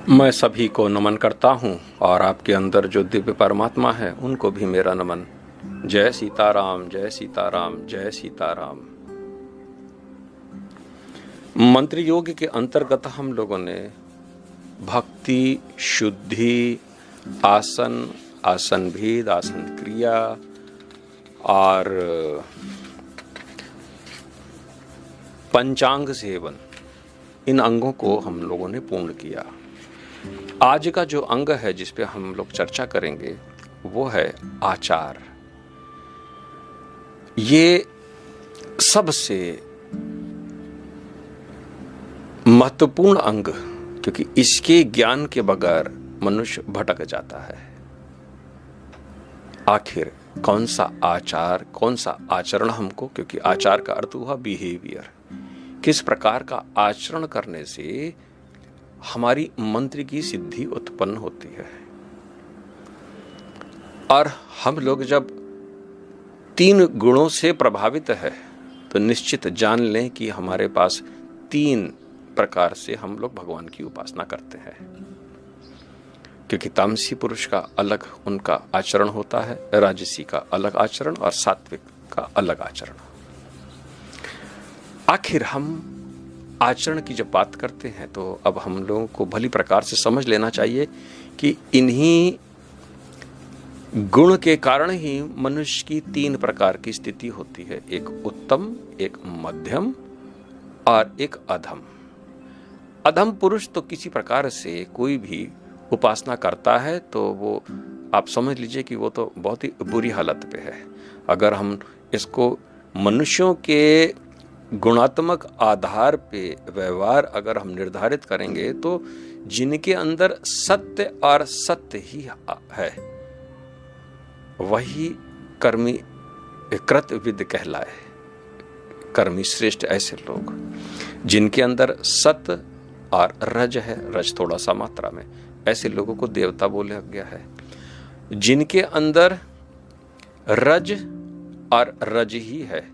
मैं सभी को नमन करता हूं और आपके अंदर जो दिव्य परमात्मा है उनको भी मेरा नमन। जय सीताराम, जय सीताराम, जय सीताराम। मंत्र योग के अंतर्गत हम लोगों ने भक्ति, शुद्धि, आसन, आसन भेद, आसन क्रिया और पंचांग सेवन, इन अंगों को हम लोगों ने पूर्ण किया। आज का जो अंग है जिस पे हम लोग चर्चा करेंगे वो है आचार। ये सबसे महत्वपूर्ण अंग, क्योंकि इसके ज्ञान के बगैर मनुष्य भटक जाता है। आखिर कौन सा आचार, कौन सा आचरण हमको, क्योंकि आचार का अर्थ हुआ बिहेवियर, किस प्रकार का आचरण करने से हमारी मंत्र की सिद्धि उत्पन्न होती है। और हम लोग जब 3 गुणों से प्रभावित है तो निश्चित जान लें कि हमारे पास 3 प्रकार से हम लोग भगवान की उपासना करते हैं। क्योंकि तामसी पुरुष का अलग उनका आचरण होता है, राजसी का अलग आचरण और सात्विक का अलग आचरण। आखिर हम आचरण की जब बात करते हैं तो अब हम लोगों को भली प्रकार से समझ लेना चाहिए कि इन्हीं गुण के कारण ही मनुष्य की 3 प्रकार की स्थिति होती है, एक उत्तम, एक मध्यम और एक अधम। अधम पुरुष तो किसी प्रकार से कोई भी उपासना करता है तो वो आप समझ लीजिए कि वो तो बहुत ही बुरी हालत पे है। अगर हम इसको मनुष्यों के गुणात्मक आधार पे व्यवहार अगर हम निर्धारित करेंगे तो जिनके अंदर सत्य और सत्य ही है वही कर्मी कृतविद कहलाए। कर्मी श्रेष्ठ ऐसे लोग जिनके अंदर सत्य और रज है, रज थोड़ा सा मात्रा में, ऐसे लोगों को देवता बोला गया है। जिनके अंदर रज और रज ही है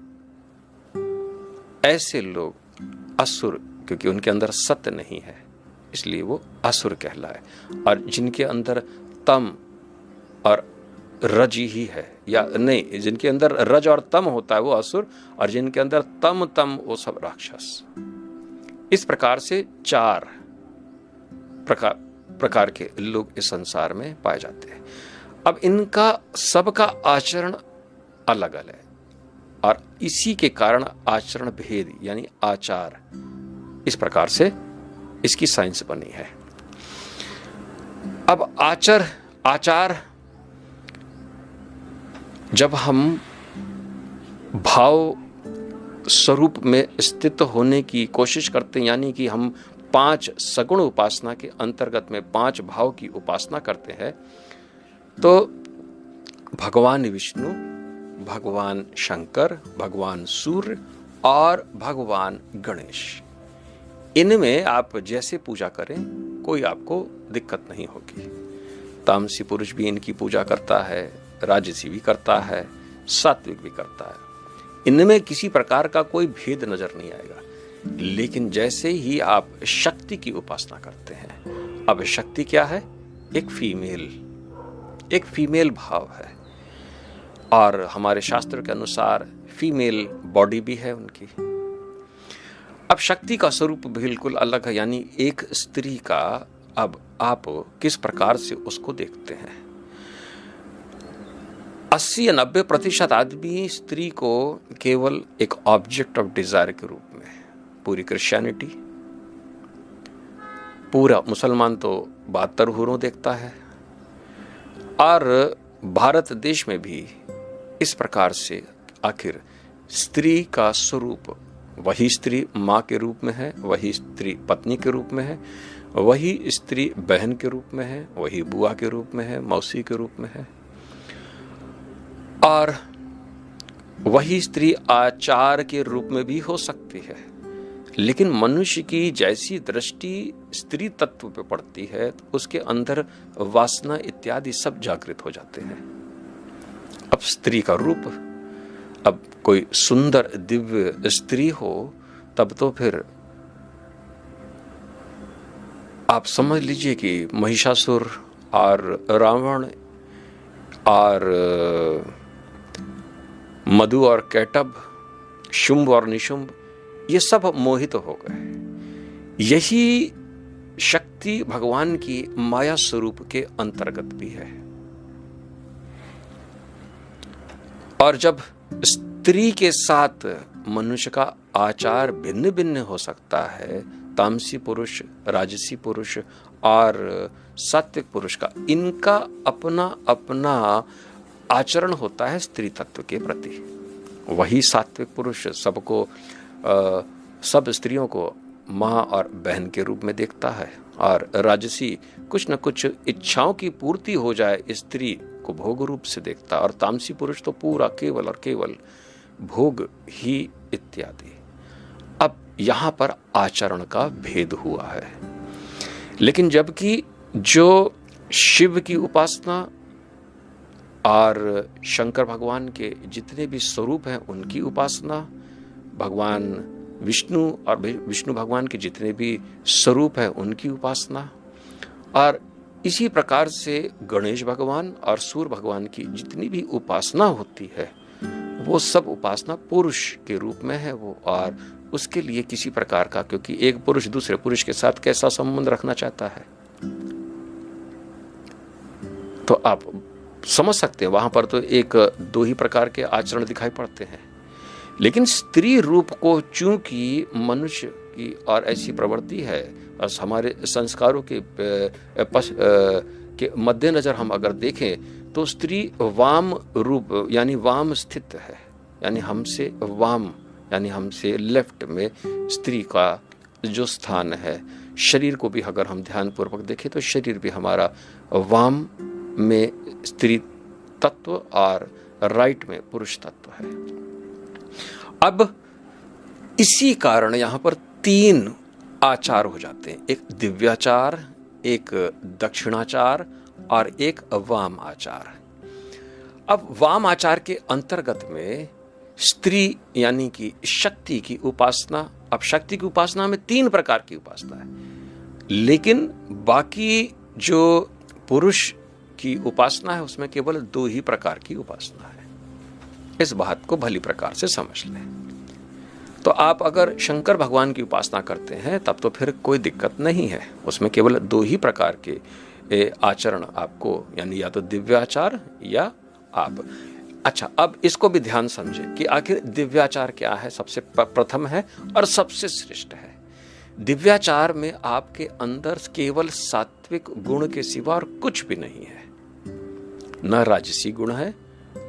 ऐसे लोग असुर, क्योंकि उनके अंदर सत्य नहीं है इसलिए वो असुर कहलाए। और जिनके अंदर तम और रज ही है, या नहीं, जिनके अंदर रज और तम होता है वो असुर, और जिनके अंदर तम वो सब राक्षस। इस प्रकार से 4 प्रकार के लोग इस संसार में पाए जाते हैं। अब इनका सबका आचरण अलग अलग है और इसी के कारण आचरण भेद यानी आचार, इस प्रकार से इसकी साइंस बनी है। अब आचार जब हम भाव स्वरूप में स्थित होने की कोशिश करते हैं, यानी कि हम 5 सगुण उपासना के अंतर्गत में 5 भाव की उपासना करते हैं, तो भगवान विष्णु, भगवान शंकर, भगवान सूर्य और भगवान गणेश, इनमें आप जैसे पूजा करें कोई आपको दिक्कत नहीं होगी। तामसी पुरुष भी इनकी पूजा करता है, राजसी भी करता है, सात्विक भी करता है, इनमें किसी प्रकार का कोई भेद नजर नहीं आएगा। लेकिन जैसे ही आप शक्ति की उपासना करते हैं, अब शक्ति क्या है? एक फीमेल भाव है और हमारे शास्त्र के अनुसार फीमेल बॉडी भी है उनकी। अब शक्ति का स्वरूप बिल्कुल अलग है, यानी एक स्त्री का अब आप किस प्रकार से उसको देखते हैं। 80 या 90% आदमी स्त्री को केवल एक ऑब्जेक्ट ऑफ डिजायर के रूप में, पूरी क्रिश्चियनिटी, पूरा मुसलमान तो 72 हुरों देखता है, और भारत देश में भी इस प्रकार से आखिर स्त्री का स्वरूप, वही स्त्री माँ के रूप में है, वही स्त्री पत्नी के रूप में है, वही स्त्री बहन के रूप में है, वही बुआ के रूप में है, मौसी के रूप में है, और वही स्त्री आचार के रूप में भी हो सकती है। लेकिन मनुष्य की जैसी दृष्टि स्त्री तत्व पे पड़ती है तो उसके अंदर वासना इत्यादि सब जागृत हो जाते हैं। अब स्त्री का रूप, अब कोई सुंदर दिव्य स्त्री हो तब तो फिर आप समझ लीजिए कि महिषासुर और रावण और मधु और कैटभ, शुंभ और निशुंभ, ये सब मोहित हो गए। यही शक्ति भगवान की माया स्वरूप के अंतर्गत भी है। और जब स्त्री के साथ मनुष्य का आचार भिन्न भिन्न हो सकता है, तामसी पुरुष, राजसी पुरुष और सात्विक पुरुष का, इनका अपना अपना आचरण होता है स्त्री तत्व के प्रति। वही सात्विक पुरुष सबको सब स्त्रियों को माँ और बहन के रूप में देखता है, और राजसी कुछ न कुछ इच्छाओं की पूर्ति हो जाए स्त्री को भोग रूप से देखता, और तामसी पुरुष तो पूरा केवल और केवल भोग ही इत्यादि। अब यहाँ पर आचरण का भेद हुआ है। लेकिन जबकि जो शिव की उपासना और शंकर भगवान के जितने भी स्वरूप हैं उनकी उपासना, भगवान विष्णु और विष्णु भगवान के जितने भी स्वरूप हैं उनकी उपासना, और इसी प्रकार से गणेश भगवान और सूर्य भगवान की जितनी भी उपासना होती है वो सब उपासना पुरुष के रूप में है वो, और उसके लिए किसी प्रकार का, क्योंकि एक पुरुष दूसरे पुरुष के साथ कैसा संबंध रखना चाहता है, तो आप समझ सकते हैं वहां पर तो एक दो ही प्रकार के आचरण दिखाई पड़ते हैं। लेकिन स्त्री रूप को चूंकि मनुष्य की और ऐसी प्रवृत्ति है, और हमारे संस्कारों के मद्देनजर हम अगर देखें तो स्त्री वाम रूप यानी वाम स्थित है, यानी हमसे वाम यानी हमसे लेफ्ट में स्त्री का जो स्थान है। शरीर को भी अगर हम ध्यान पूर्वक देखें तो शरीर भी हमारा वाम में स्त्री तत्व और राइट में पुरुष तत्व है। अब इसी कारण यहां पर तीन आचार हो जाते हैं, एक दिव्याचार, एक दक्षिणाचार और एक वाम आचार। अब वाम आचार के अंतर्गत में स्त्री यानी कि शक्ति की उपासना, अब शक्ति की उपासना में तीन प्रकार की उपासना है, लेकिन बाकी जो पुरुष की उपासना है उसमें केवल दो ही प्रकार की उपासना है। इस बात को भली प्रकार से समझ लें। तो आप अगर शंकर भगवान की उपासना करते हैं तब तो फिर कोई दिक्कत नहीं है, उसमें केवल दो ही प्रकार के आचरण आपको, यानी या तो दिव्याचार या आप। अच्छा, अब इसको भी ध्यान समझे कि आखिर दिव्याचार क्या है। सबसे प्रथम है और सबसे श्रेष्ठ है। दिव्याचार में आपके अंदर केवल सात्विक गुण के सिवा और कुछ भी नहीं है, न राजसी गुण है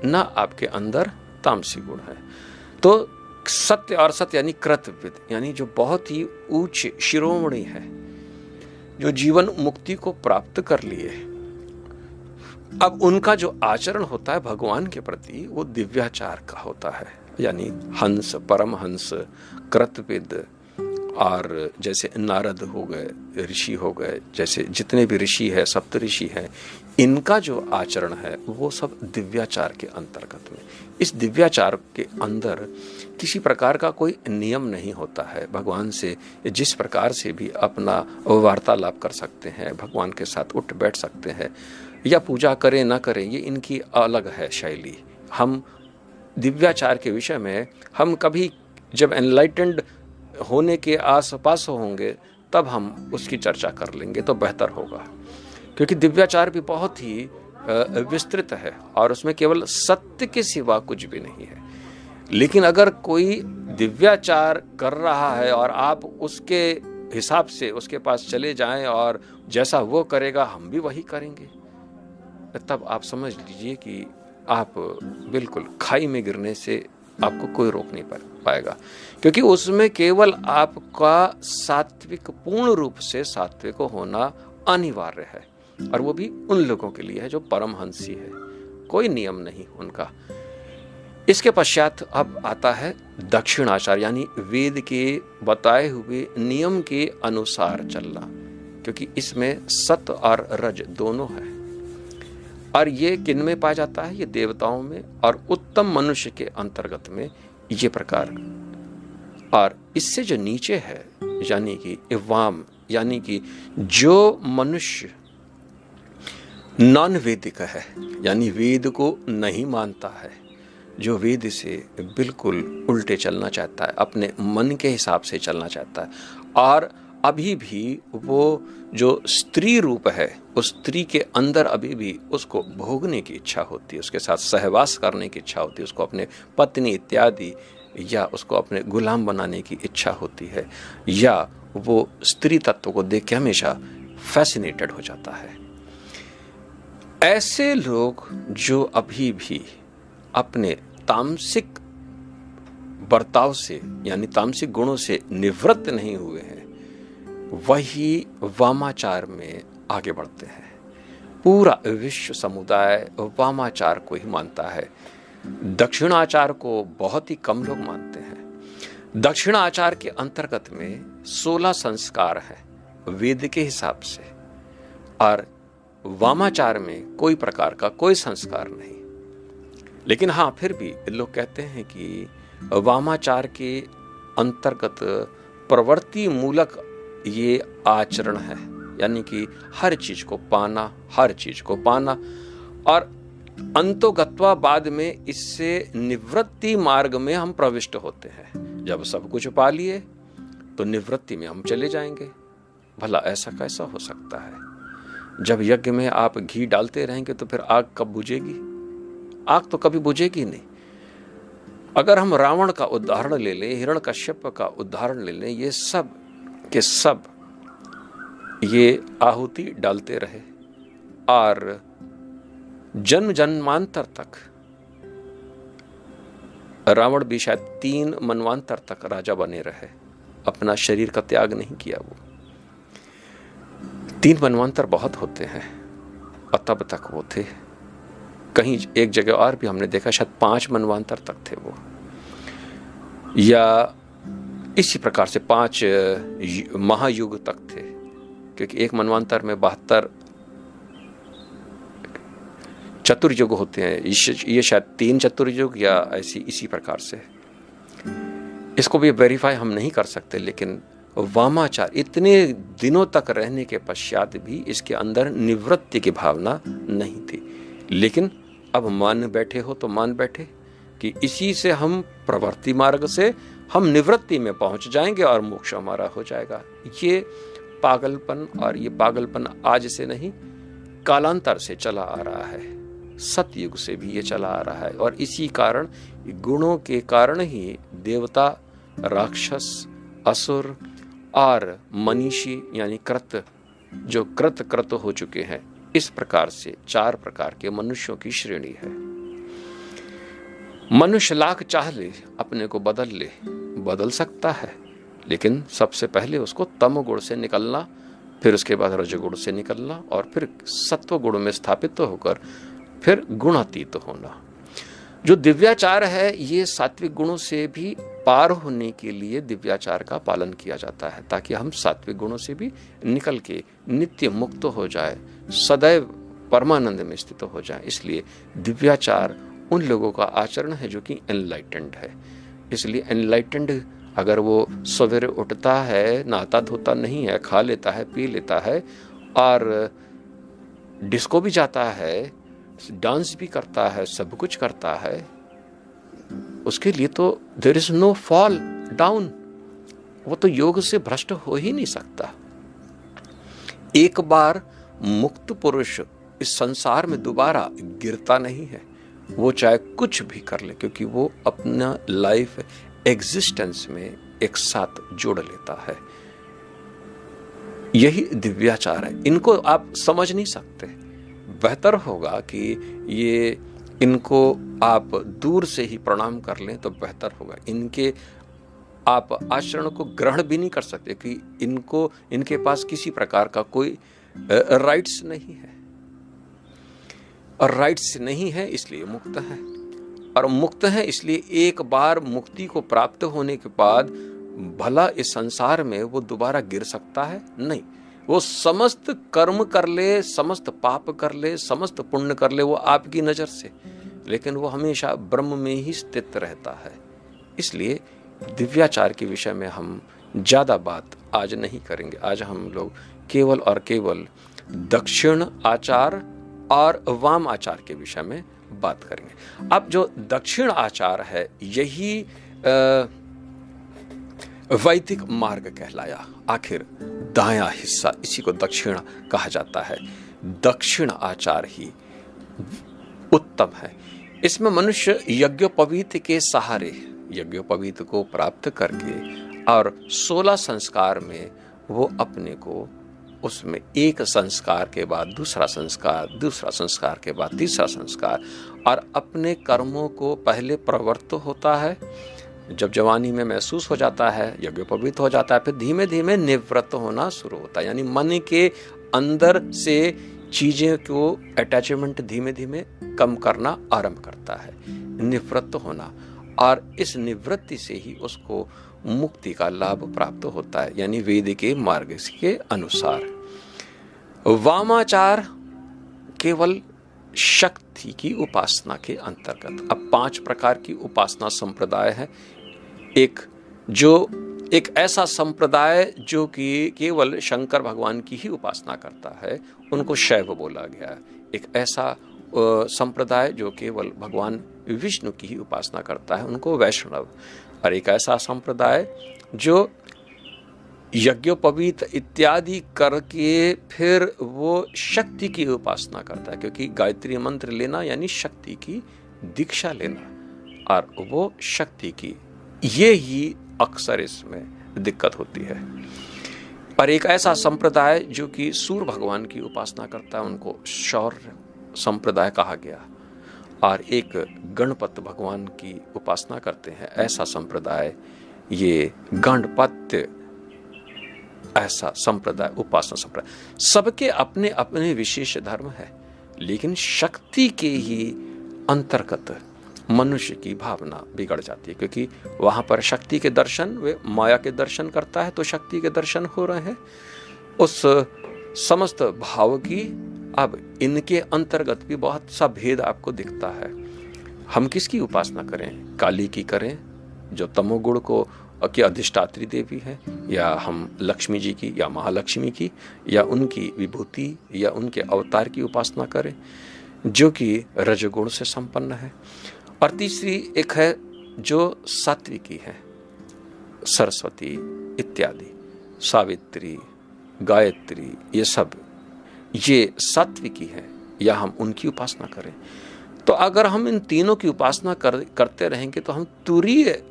न आपके अंदर तामसी गुण है। तो सत्य और सत्य यानी कृतविद, यानी जो बहुत ही उच्च शिरोमणि है, जो जीवन मुक्ति को प्राप्त कर लिए, अब उनका जो आचरण होता है भगवान के प्रति वो दिव्याचार का होता है। यानी हंस, परमहंस, कृतविद, और जैसे नारद हो गए, ऋषि हो गए, जैसे जितने भी ऋषि है, सप्त ऋषि हैं, इनका जो आचरण है वो सब दिव्याचार के अंतर्गत में। इस दिव्याचार के अंदर किसी प्रकार का कोई नियम नहीं होता है। भगवान से जिस प्रकार से भी अपना वार्तालाप कर सकते हैं, भगवान के साथ उठ बैठ सकते हैं, या पूजा करें ना करें ये इनकी अलग है शैली। हम दिव्याचार के विषय में हम कभी जब एनलाइटेंड होने के आसपास होंगे तब हम उसकी चर्चा कर लेंगे तो बेहतर होगा, क्योंकि दिव्याचार भी बहुत ही विस्तृत है और उसमें केवल सत्य के सिवा कुछ भी नहीं है। लेकिन अगर कोई दिव्याचार कर रहा है और आप उसके हिसाब से उसके पास चले जाएं और जैसा वो करेगा हम भी वही करेंगे, तब आप समझ लीजिए कि आप बिल्कुल खाई में गिरने से आपको कोई रोक नहीं पाएगा, क्योंकि उसमें केवल आपका सात्विक, पूर्ण रूप से सात्विक होना अनिवार्य है, और वो भी उन लोगों के लिए है जो परमहंसी है, कोई नियम नहीं उनका। इसके पश्चात अब आता है दक्षिणाचार, यानी वेद के बताए हुए नियम के अनुसार चलना, क्योंकि इसमें सत्य और रज दोनों है। और ये किन में पाया जाता है? ये देवताओं में और उत्तम मनुष्य के अंतर्गत में ये प्रकार। और इससे जो नीचे है यानी कि वाम, यानी कि जो मनुष्य नॉन वैदिक है, यानी वेद को नहीं मानता है, जो वेद से बिल्कुल उल्टे चलना चाहता है, अपने मन के हिसाब से चलना चाहता है, और अभी भी वो जो स्त्री रूप है, उस स्त्री के अंदर अभी भी उसको भोगने की इच्छा होती है, उसके साथ सहवास करने की इच्छा होती है, उसको अपने पत्नी इत्यादि या उसको अपने गुलाम बनाने की इच्छा होती है, या वो स्त्री तत्व को देख के हमेशा फैसिनेटेड हो जाता है। ऐसे लोग जो अभी भी अपने तामसिक बर्ताव से, यानी तामसिक गुणों से निवृत्त नहीं हुए हैं, वही वामाचार में आगे बढ़ते हैं। पूरा विश्व समुदाय वामाचार को ही मानता है, दक्षिणाचार को बहुत ही कम लोग मानते हैं। दक्षिणाचार के अंतर्गत में 16 संस्कार है वेद के हिसाब से, और वामाचार में कोई प्रकार का कोई संस्कार नहीं। लेकिन हाँ, फिर भी लोग कहते हैं कि वामाचार के अंतर्गत प्रवृत्ति मूलक ये आचरण है, यानी कि हर चीज को पाना, हर चीज को पाना, और अंतोगत्वा बाद में इससे निवृत्ति मार्ग में हम प्रविष्ट होते हैं। जब सब कुछ पा लिए तो निवृत्ति में हम चले जाएंगे। भला ऐसा कैसा हो सकता है? जब यज्ञ में आप घी डालते रहेंगे तो फिर आग कब बुझेगी? आग तो कभी बुझेगी नहीं। अगर हम रावण का उदाहरण ले लें, हिरण्यकश्यप का उदाहरण ले लें, ये सब के सब ये आहुति डालते रहे और जन्म जन्मांतर तक, रावण भी शायद 3 मनवांतर तक राजा बने रहे, अपना शरीर का त्याग नहीं किया। वो 3 मनवांतर बहुत होते हैं, और तब तक वो थे। कहीं एक जगह और भी हमने देखा शायद 5 मनवांतर तक थे वो, या इसी प्रकार से 5 महायुग तक थे, क्योंकि एक मनवांतर में 72 चतुर्युग होते हैं। ये शायद 3 चतुर्युग या ऐसी इसी प्रकार से, इसको भी वेरीफाई हम नहीं कर सकते। लेकिन वामाचार इतने दिनों तक रहने के पश्चात भी इसके अंदर निवृत्ति की भावना नहीं थी। लेकिन अब मान बैठे हो तो मान बैठे कि इसी से हम प्रवृत्ति मार्ग से हम निवृत्ति में पहुंच जाएंगे और मोक्ष हमारा हो जाएगा। ये पागलपन, और ये पागलपन आज से नहीं, कालांतर से चला आ रहा है, सतयुग से भी ये चला आ रहा है। और इसी कारण, गुणों के कारण ही देवता, राक्षस, असुर और मनीषी यानी कृत, जो कृत हो चुके हैं, इस प्रकार से 4 प्रकार के मनुष्यों की श्रेणी है। मनुष्य लाख चाह ले, अपने को बदल सकता है, लेकिन सबसे पहले उसको तम गुण से निकलना, फिर उसके बाद रजोगुण से निकलना, और फिर सत्व गुण में स्थापित होकर फिर गुणातीत होना। जो दिव्याचार है, ये सात्विक गुणों से भी पार होने के लिए दिव्याचार का पालन किया जाता है, ताकि हम सात्विक गुणों से भी निकल के नित्य मुक्त हो जाए, सदैव परमानंद में स्थित हो जाए। इसलिए दिव्याचार उन लोगों का आचरण है जो कि एनलाइटेंड है। इसलिए एनलाइटेंड अगर वो सवेरे उठता है, नहाता धोता नहीं है, खा लेता है, पी लेता है, और डिस्को भी जाता है, डांस भी करता है, सब कुछ करता है, उसके लिए तो there is no fall down. वो तो योग से भ्रष्ट हो ही नहीं सकता। एक बार मुक्त पुरुष इस संसार में दोबारा गिरता नहीं है, वो चाहे कुछ भी कर ले, क्योंकि वो अपना लाइफ एग्जिस्टेंस में एक साथ जोड़ लेता है। यही दिव्याचार है। इनको आप समझ नहीं सकते। बेहतर होगा कि ये इनको आप दूर से ही प्रणाम कर लें तो बेहतर होगा। इनके आप आचरण को ग्रहण भी नहीं कर सकते कि इनके पास किसी प्रकार का कोई राइट्स नहीं है, और राइट्स नहीं है इसलिए मुक्त है, और मुक्त है इसलिए एक बार मुक्ति को प्राप्त होने के बाद भला इस संसार में वो दोबारा गिर सकता है? नहीं। वो समस्त कर्म कर ले, समस्त पाप कर ले, समस्त पुण्य कर ले, वो आपकी नजर से, लेकिन वो हमेशा ब्रह्म में ही स्थित रहता है। इसलिए दिव्याचार के विषय में हम ज़्यादा बात आज नहीं करेंगे। आज हम लोग केवल और केवल दक्षिण आचार और वाम आचार के विषय में बात करेंगे। अब जो दक्षिण आचार है यही वैदिक मार्ग कहलाया। आखिर दायां हिस्सा, इसी को दक्षिण कहा जाता है। दक्षिण आचार ही उत्तम है। इसमें मनुष्य यज्ञोपवीत के सहारे, यज्ञोपवीत को प्राप्त करके और 16 संस्कार में वो अपने को, उसमें एक संस्कार के बाद दूसरा संस्कार, दूसरा संस्कार के बाद तीसरा संस्कार, और अपने कर्मों को पहले प्रवृत्त होता है। जब जवानी में महसूस हो जाता है, यज्ञोपवीत हो जाता है, फिर धीमे धीमे निवृत्त होना शुरू होता है। यानी मन के अंदर से चीजें को अटैचमेंट धीमे धीमे कम करना आरंभ करता है, निवृत्त होना, और इस निवृत्ति से ही उसको मुक्ति का लाभ प्राप्त होता है, यानी वेद के मार्ग के अनुसार। वामाचार केवल शक्ति की उपासना के अंतर्गत। अब 5 प्रकार की उपासना संप्रदाय है। एक ऐसा संप्रदाय जो कि केवल शंकर भगवान की ही उपासना करता है, उनको शैव बोला गया। एक ऐसा संप्रदाय जो केवल भगवान विष्णु की ही उपासना करता है, उनको वैष्णव। और एक ऐसा संप्रदाय जो यज्ञोपवीत इत्यादि करके फिर वो शक्ति की उपासना करता है, क्योंकि गायत्री मंत्र लेना यानी शक्ति की दीक्षा लेना, और वो शक्ति की, ये ही अक्सर इसमें दिक्कत होती है। और एक ऐसा संप्रदाय जो कि सूर्य भगवान की उपासना करता है, उनको शौर्य संप्रदाय कहा गया। और एक गणपत भगवान की उपासना करते हैं, ऐसा संप्रदाय, ये गणपत्य ऐसा संप्रदाय, उपासना संप्रदाय। सबके अपने अपने विशेष धर्म है, लेकिन शक्ति के ही अंतर्गत मनुष्य की भावना बिगड़ जाती है, क्योंकि वहां पर शक्ति के दर्शन, वे माया के दर्शन करता है तो शक्ति के दर्शन हो रहे हैं उस समस्त भाव की। अब इनके अंतर्गत भी बहुत सा भेद आपको दिखता है। हम किसकी उपासना करें? काली की करें जो तमोगुण को की अधिष्ठात्री देवी है, या हम लक्ष्मी जी की या महालक्ष्मी की या उनकी विभूति या उनके अवतार की उपासना करें जो कि रजगुण से संपन्न है। और तीसरी एक है जो सात्विकी है, सरस्वती इत्यादि, सावित्री, गायत्री, ये सब ये सात्विकी है, या हम उनकी उपासना करें। तो अगर हम इन तीनों की उपासना करते रहेंगे तो हम तुरीय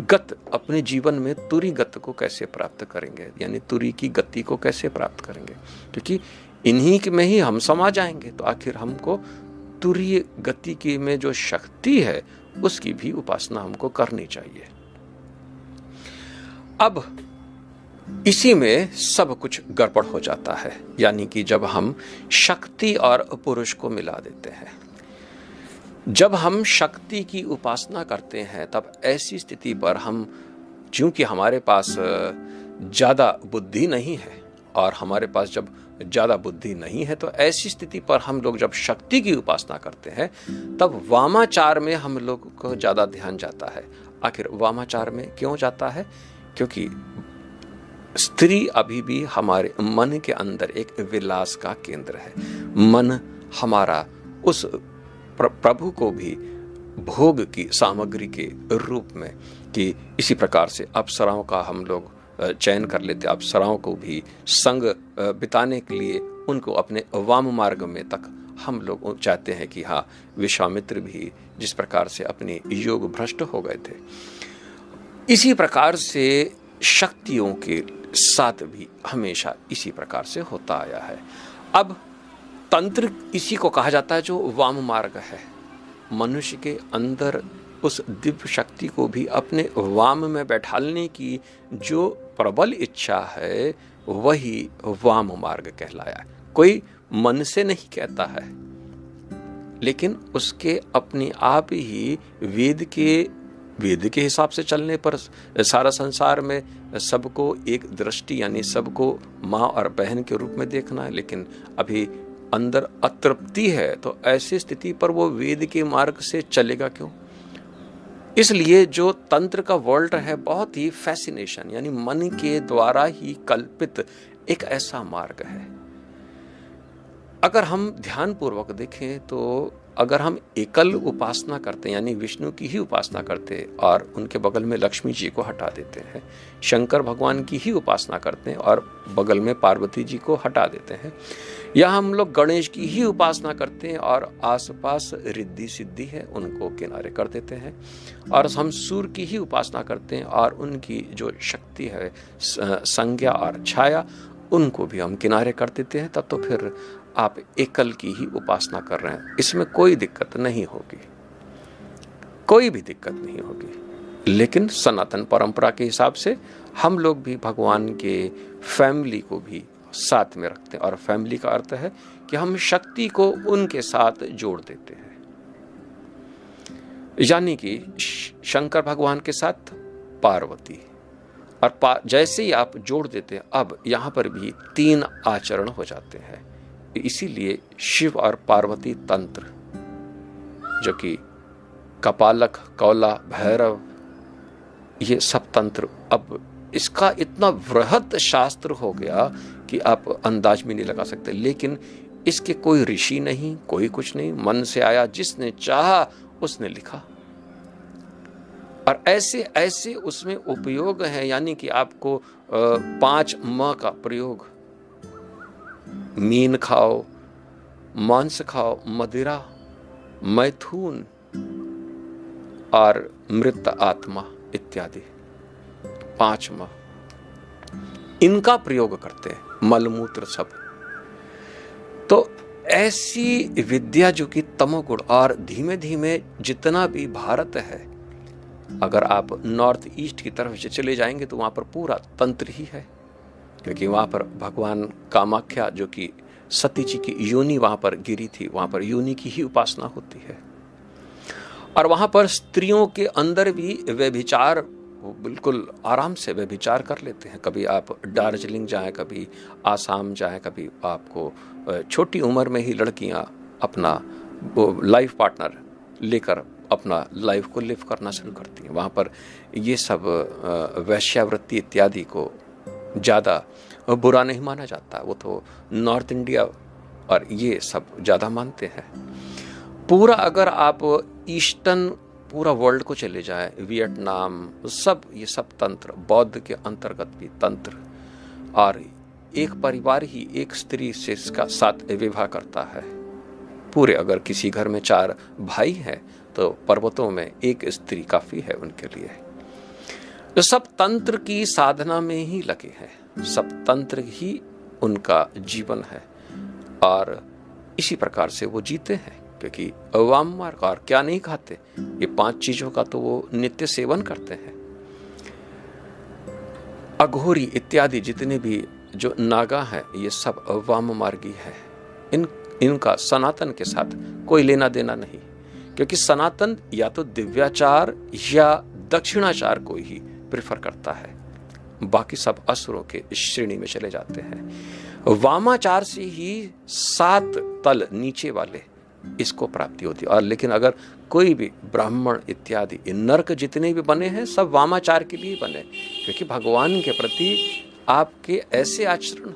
गत, अपने जीवन में तुरी गत को कैसे प्राप्त करेंगे, यानी तुरी की गति को कैसे प्राप्त करेंगे? क्योंकि इन्हीं में ही हम समा जाएंगे। तो आखिर हमको तुरीय गति की में जो शक्ति है उसकी भी उपासना हमको करनी चाहिए। अब इसी में सब कुछ गड़बड़ हो जाता है, यानी कि जब हम शक्ति और पुरुष को मिला देते हैं। जब हम शक्ति की उपासना करते हैं तब ऐसी स्थिति पर हम, चूंकि हमारे पास ज़्यादा बुद्धि नहीं है, और हमारे पास जब ज़्यादा बुद्धि नहीं है तो ऐसी स्थिति पर हम लोग जब शक्ति की उपासना करते हैं तब वामाचार में हम लोग को ज़्यादा ध्यान जाता है। आखिर वामाचार में क्यों जाता है? क्योंकि स्त्री अभी भी हमारे मन के अंदर एक विलास का केंद्र है। मन हमारा उस प्रभु को भी भोग की सामग्री के रूप में, कि इसी प्रकार से अप्सराओं का हम लोग चयन कर लेते, अप्सराओं को भी संग बिताने के लिए उनको अपने वाम मार्ग में तक हम लोग चाहते हैं कि हाँ, विश्वामित्र भी जिस प्रकार से अपने योग भ्रष्ट हो गए थे, इसी प्रकार से शक्तियों के साथ भी हमेशा इसी प्रकार से होता आया है। अब तंत्र इसी को कहा जाता है जो वाम मार्ग है। मनुष्य के अंदर उस दिव्य शक्ति को भी अपने वाम में बैठालने की जो प्रबल इच्छा है वही वाम मार्ग कहलाया। कोई मन से नहीं कहता है, लेकिन उसके अपने आप ही वेद के हिसाब से चलने पर सारा संसार में सबको एक दृष्टि, यानी सबको माँ और बहन के रूप में देखना है। लेकिन अभी अंदर अतृप्ति है, तो ऐसी स्थिति पर वो वेद के मार्ग से चलेगा क्यों? इसलिए जो तंत्र का वर्ल्ड है बहुत ही फैसिनेशन, यानी मन के द्वारा ही कल्पित एक ऐसा मार्ग है। अगर हम ध्यान पूर्वक देखें तो अगर हम एकल उपासना करते हैं, यानी विष्णु की ही उपासना करते हैं और उनके बगल में लक्ष्मी जी को हटा देते हैं, शंकर भगवान की ही उपासना करते हैं और बगल में पार्वती जी को हटा देते हैं, या हम लोग गणेश की ही उपासना करते हैं और आसपास रिद्धि सिद्धि है उनको किनारे कर देते हैं, और हम सूर्य की ही उपासना करते हैं और उनकी जो शक्ति है, संज्ञा और छाया, उनको भी हम किनारे कर देते हैं, तब तो फिर आप एकल की ही उपासना कर रहे हैं। इसमें कोई दिक्कत नहीं होगी, कोई भी दिक्कत नहीं होगी। लेकिन सनातन परंपरा के हिसाब से हम लोग भी भगवान के फैमिली को भी साथ में रखते हैं, और फैमिली का अर्थ है कि हम शक्ति को उनके साथ जोड़ देते हैं, यानी कि शंकर भगवान के साथ पार्वती, और जैसे ही आप जोड़ देते हैं अब यहां पर भी 3 आचरण हो जाते हैं। इसीलिए शिव और पार्वती तंत्र, जो कि कपालक, कौला, भैरव, ये सब तंत्र, अब इसका इतना वृहत शास्त्र हो गया कि आप अंदाज भी नहीं लगा सकते। लेकिन इसके कोई ऋषि नहीं, कोई कुछ नहीं, मन से आया, जिसने चाहा उसने लिखा, और ऐसे ऐसे उसमें उपयोग है। यानी कि आपको 5 म का प्रयोग, मीन खाओ, मांस खाओ, मदिरा, मैथुन और मृत आत्मा इत्यादि 5 म, इनका प्रयोग करते हैं, मलमूत्र सब। तो ऐसी विद्या जो कि तमोगुण, और धीमे धीमे जितना भी भारत है, अगर आप नॉर्थ ईस्ट की तरफ से चले जाएंगे तो वहां पर पूरा तंत्र ही है, क्योंकि वहां पर भगवान कामाख्या, जो कि सती जी की योनि वहां पर गिरी थी, वहां पर योनि की ही उपासना होती है। और वहां पर स्त्रियों के अंदर भी व्यभिचार, बिल्कुल आराम से व्यभिचार कर लेते हैं। कभी आप दार्जिलिंग जाएं, कभी आसाम जाएं, कभी आपको छोटी उम्र में ही लड़कियां अपना लाइफ पार्टनर लेकर अपना लाइफ को लिव करना शुरू करती हैं। वहाँ पर ये सब वैश्यावृत्ति इत्यादि को ज़्यादा बुरा नहीं माना जाता। वो तो नॉर्थ इंडिया और ये सब ज़्यादा मानते हैं। पूरा अगर आप ईस्टर्न पूरा वर्ल्ड को चले जाए, वियतनाम, सब ये सब तंत्र, बौद्ध के अंतर्गत भी तंत्र, और एक परिवार ही एक स्त्री से इसका साथ विवाह करता है। पूरे अगर किसी घर में 4 भाई हैं तो पर्वतों में एक स्त्री काफी है उनके लिए। तो सब तंत्र की साधना में ही लगे हैं, सब तंत्र ही उनका जीवन है, और इसी प्रकार से वो जीते हैं। क्योंकि वाम मार्ग, और क्या नहीं खाते, ये 5 चीजों का तो वो नित्य सेवन करते हैं। अघोरी इत्यादि जितने भी जो नागा हैं, ये सब वाम मार्गी है। इनका सनातन के साथ कोई लेना देना नहीं, क्योंकि सनातन या तो दिव्याचार या दक्षिणाचार को ही प्रेफर करता है, बाकी सब असुरों के श्रेणी में चले जाते हैं। वामाचार से ही 7 तल नीचे वाले इसको प्राप्ति होती है। और लेकिन अगर कोई भी ब्राह्मण इत्यादि नरक जितने भी बने हैं सब वामाचार के लिए बने, क्योंकि भगवान के प्रति आपके ऐसे आचरण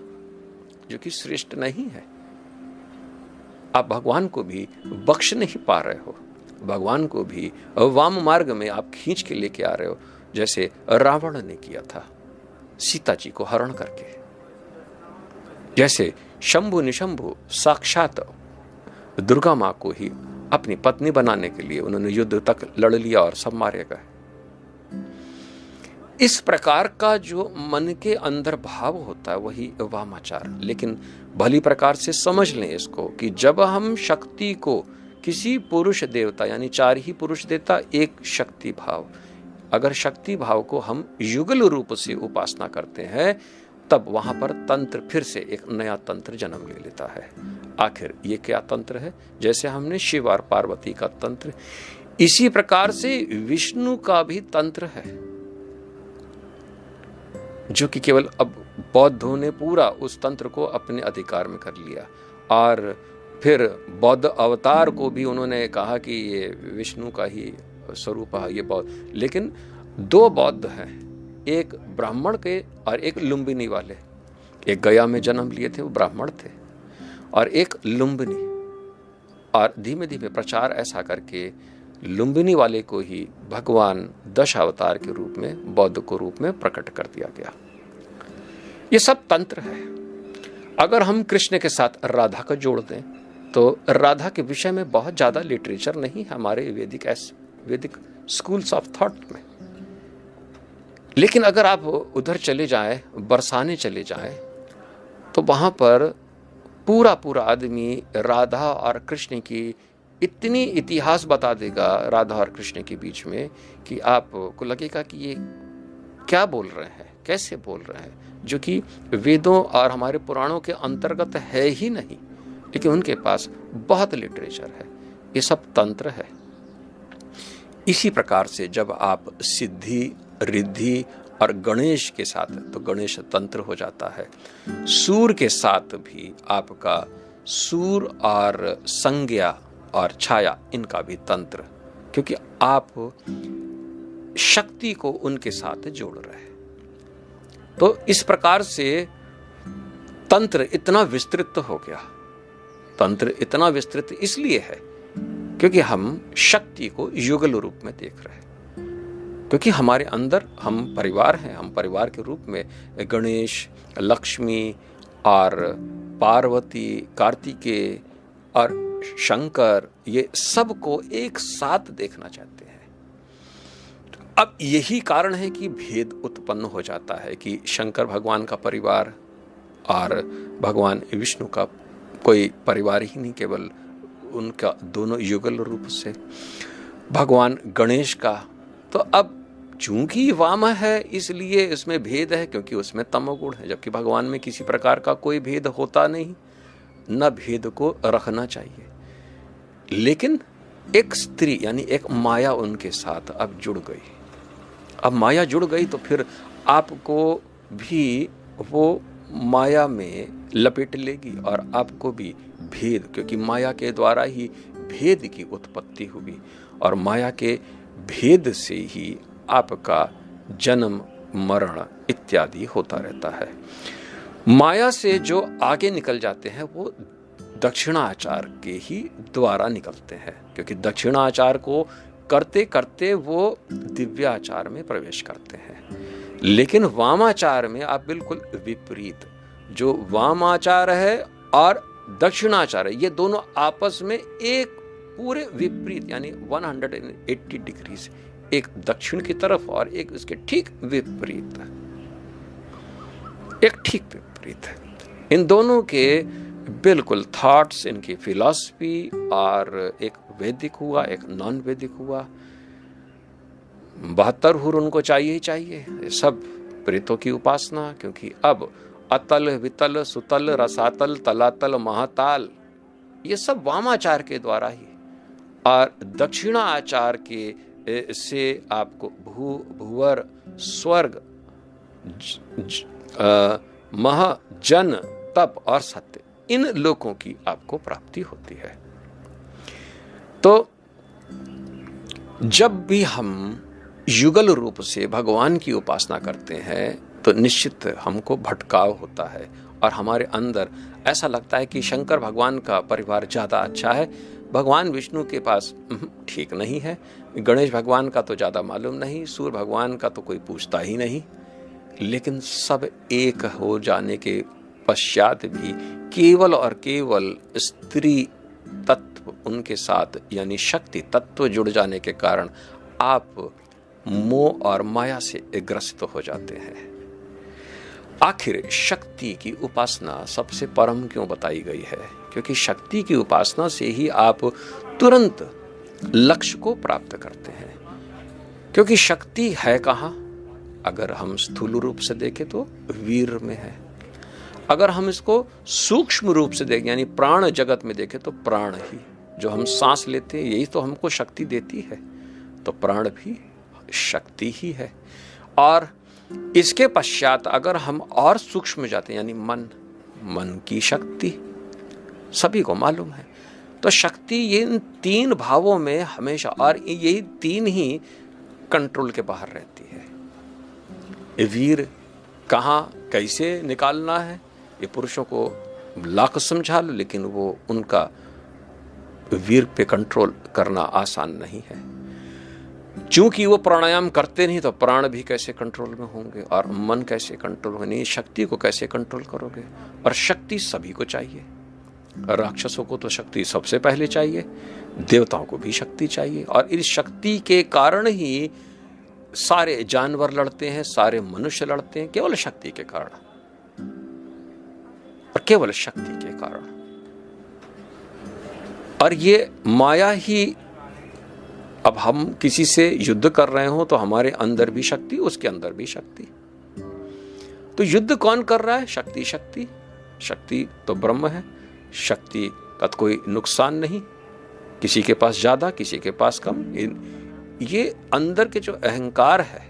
जो कि श्रेष्ठ नहीं है, आप भगवान को भी बख्श नहीं पा रहे हो, भगवान को भी वाम मार्ग में आप खींच के लेके आ रहे हो, जैसे रावण ने किया था सीता जी को हरण करके। जैसे शंभु निशंभु साक्षात दुर्गा माँ को ही अपनी पत्नी बनाने के लिए उन्होंने युद्ध तक लड़ लिया और सब मारे गए। इस प्रकार का जो मन के अंदर भाव होता है वही वामाचार। लेकिन भली प्रकार से समझ लें इसको कि जब हम शक्ति को किसी पुरुष देवता, यानी 4 ही पुरुष देवता, एक शक्ति भाव, अगर शक्ति भाव को हम युगल रूप से उपासना करते हैं तब वहां पर तंत्र फिर से एक नया तंत्र जन्म ले लेता है। आखिर ये क्या तंत्र है? जैसे हमने शिव और पार्वती का तंत्र, इसी प्रकार से विष्णु का भी तंत्र है, जो कि केवल अब बौद्धों ने पूरा उस तंत्र को अपने अधिकार में कर लिया। और फिर बौद्ध अवतार को भी उन्होंने कहा कि ये विष्णु का ही स्वरूप ये बौद्ध, लेकिन दो बौद्ध हैं, एक ब्राह्मण के और एक लुम्बिनी वाले। एक गया में जन्म लिए थे, वो ब्राह्मण थे, और एक लुम्बिनी। और धीमे धीमे प्रचार ऐसा करके लुम्बिनी वाले को ही भगवान दशावतार के रूप में, बौद्ध को रूप में प्रकट कर दिया गया। ये सब तंत्र है। अगर हम कृष्ण के साथ राधा को जोड़ दें तो राधा के विषय में बहुत ज्यादा लिटरेचर नहीं है हमारे वैदिक स्कूल्स ऑफ थॉट में। लेकिन अगर आप उधर चले जाएं, बरसाने चले जाएं, तो वहां पर पूरा आदमी राधा और कृष्ण की इतनी इतिहास बता देगा राधा और कृष्ण के बीच में कि आपको लगेगा कि ये क्या बोल रहे हैं, कैसे बोल रहे हैं, जो कि वेदों और हमारे पुराणों के अंतर्गत है ही नहीं, लेकिन उनके पास बहुत लिटरेचर है। ये सब तंत्र है। इसी प्रकार से जब आप सिद्धि, रिद्धि और गणेश के साथ, तो गणेश तंत्र हो जाता है। सूर के साथ भी आपका सूर और संज्ञा और छाया, इनका भी तंत्र, क्योंकि आप शक्ति को उनके साथ जोड़ रहे हैं। तो इस प्रकार से तंत्र इतना विस्तृत हो गया। तंत्र इतना विस्तृत इसलिए है क्योंकि हम शक्ति को युगल रूप में देख रहे हैं। क्योंकि हमारे अंदर हम परिवार हैं, हम परिवार के रूप में गणेश, लक्ष्मी और पार्वती, कार्तिकेय और शंकर, ये सबको एक साथ देखना चाहते हैं। अब यही कारण है कि भेद उत्पन्न हो जाता है कि शंकर भगवान का परिवार और भगवान विष्णु का कोई परिवार ही नहीं, केवल उनका दोनों युगल रूप से। भगवान गणेश का तो अब चूंकि वाम है इसलिए इसमें भेद है, क्योंकि उसमें तमोगुण है, जबकि भगवान में किसी प्रकार का कोई भेद होता नहीं, न भेद को रखना चाहिए। लेकिन एक स्त्री यानी एक माया उनके साथ अब जुड़ गई। अब माया जुड़ गई तो फिर आपको भी वो माया में लपेट लेगी और आपको भी भेद, क्योंकि माया के द्वारा ही भेद की उत्पत्ति हुई और माया के भेद से ही आपका जन्म, मरण इत्यादि होता रहता है। माया से जो आगे निकल जाते हैं वो दक्षिणाचार के ही द्वारा निकलते हैं, क्योंकि दक्षिणाचार को करते करते वो दिव्याचार में प्रवेश करते हैं। लेकिन वामाचार में आप बिल्कुल विपरीत, जो वामाचार है और दक्षिणाचार है, ये दोनों आपस में एक पूरे विपरीत यानी 180 डिग्री, एक दक्षिण की तरफ और एक उसके ठीक विपरीत, एक ठीक विपरीत है। इन दोनों के बिल्कुल थॉट्स, इनकी फिलॉसफी, और एक वैदिक हुआ, एक नॉन वैदिक हुआ। 72 हुर उनको चाहिए ही चाहिए। सब प्रेतों की उपासना, क्योंकि अब अतल, वितल, सुतल, रसातल, तलातल, महाताल, ये सब वामाचार के द्वारा ही, और दक्षिणाचार के से आपको भू, भुवर, स्वर्ग, मह, जन, तप और सत्य, इन लोकों की आपको प्राप्ति होती है। तो जब भी हम युगल रूप से भगवान की उपासना करते हैं तो निश्चित हमको भटकाव होता है और हमारे अंदर ऐसा लगता है कि शंकर भगवान का परिवार ज्यादा अच्छा है, भगवान विष्णु के पास ठीक नहीं है, गणेश भगवान का तो ज्यादा मालूम नहीं, सूर्य भगवान का तो कोई पूछता ही नहीं। लेकिन सब एक हो जाने के पश्चात भी केवल और केवल स्त्री तत्व उनके साथ यानी शक्ति तत्व जुड़ जाने के कारण आप मोह और माया से ग्रसित हो जाते हैं। आखिर शक्ति की उपासना सबसे परम क्यों बताई गई है? क्योंकि शक्ति की उपासना से ही आप तुरंत लक्ष्य को प्राप्त करते हैं। क्योंकि शक्ति है कहाँ? अगर हम स्थूल रूप से देखें तो वीर में है, अगर हम इसको सूक्ष्म रूप से देखें यानी प्राण जगत में देखें तो प्राण ही, जो हम सांस लेते हैं यही तो हमको शक्ति देती है, तो प्राण भी शक्ति ही है। और इसके पश्चात अगर हम और सूक्ष्म जाते हैं यानी मन, मन की शक्ति सभी को मालूम है। तो शक्ति ये इन तीन भावों में हमेशा, और यही तीन ही कंट्रोल के बाहर रहती है। वीर कहाँ कैसे निकालना है ये पुरुषों को लाख समझा लो, लेकिन वो उनका वीर पे कंट्रोल करना आसान नहीं है। क्योंकि वो प्राणायाम करते नहीं तो प्राण भी कैसे कंट्रोल में होंगे, और मन कैसे कंट्रोल में नहीं, शक्ति को कैसे कंट्रोल करोगे। और शक्ति सभी को चाहिए। राक्षसों को तो शक्ति सबसे पहले चाहिए, देवताओं को भी शक्ति चाहिए, और इस शक्ति के कारण ही सारे जानवर लड़ते हैं, सारे मनुष्य लड़ते हैं, केवल शक्ति के कारण, और केवल शक्ति के कारण। और ये माया ही, अब हम किसी से युद्ध कर रहे हो तो हमारे अंदर भी शक्ति, उसके अंदर भी शक्ति। तो युद्ध कौन कर रहा है? शक्ति। शक्ति शक्ति तो ब्रह्म है। शक्ति का कोई नुकसान नहीं, किसी के पास ज्यादा किसी के पास कम। ये अंदर के जो अहंकार है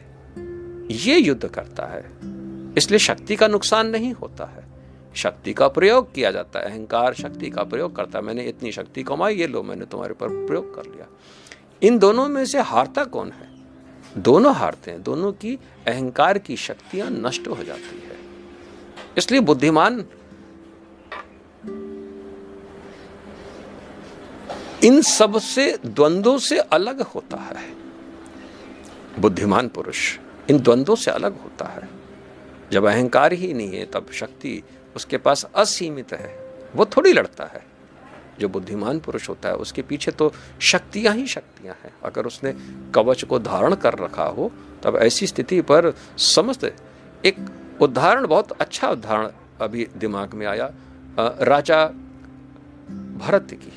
ये युद्ध करता है, इसलिए शक्ति का नुकसान नहीं होता है। शक्ति का प्रयोग किया जाता है, अहंकार शक्ति का प्रयोग करता है। मैंने इतनी शक्ति कमाई, ये लो मैंने तुम्हारे पर प्रयोग कर लिया। इन दोनों में से हारता कौन है? दोनों हारते हैं, दोनों की अहंकार की शक्तियां नष्ट हो जाती है। इसलिए बुद्धिमान इन सब से, द्वंद्वों से अलग होता है। बुद्धिमान पुरुष इन द्वंद्वों से अलग होता है। जब अहंकार ही नहीं है तब शक्ति उसके पास असीमित है, वो थोड़ी लड़ता है। जो बुद्धिमान पुरुष होता है उसके पीछे तो शक्तियां ही शक्तियां हैं। अगर उसने कवच को धारण कर रखा हो तब ऐसी स्थिति पर समस्त, एक उदाहरण, बहुत अच्छा उदाहरण अभी दिमाग में आया, राजा भरत की।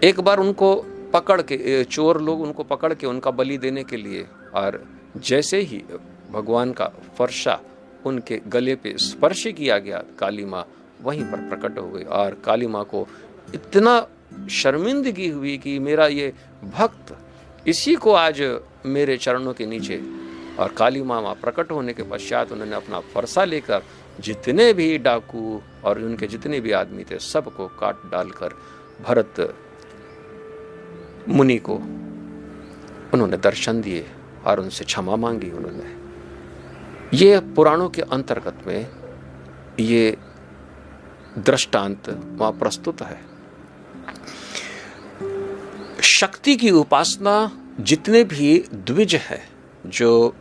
एक बार उनको पकड़ के, चोर लोग उनको पकड़ के उनका बलि देने के लिए, और जैसे ही भगवान का फरसा उनके गले पे स्पर्श किया गया, काली माँ वहीं पर प्रकट हो गई। और काली माँ को इतना शर्मिंदगी हुई कि मेरा ये भक्त, इसी को आज मेरे चरणों के नीचे। और काली माँ प्रकट होने के पश्चात उन्होंने अपना फरसा लेकर जितने भी डाकू और उनके जितने भी आदमी थे सबको काट डालकर भरत मुनि को उन्होंने दर्शन दिए और उनसे क्षमा मांगी उन्होंने। ये पुराणों के अंतर्गत में ये दृष्टांत वहां प्रस्तुत है। शक्ति की उपासना जितने भी द्विज है जो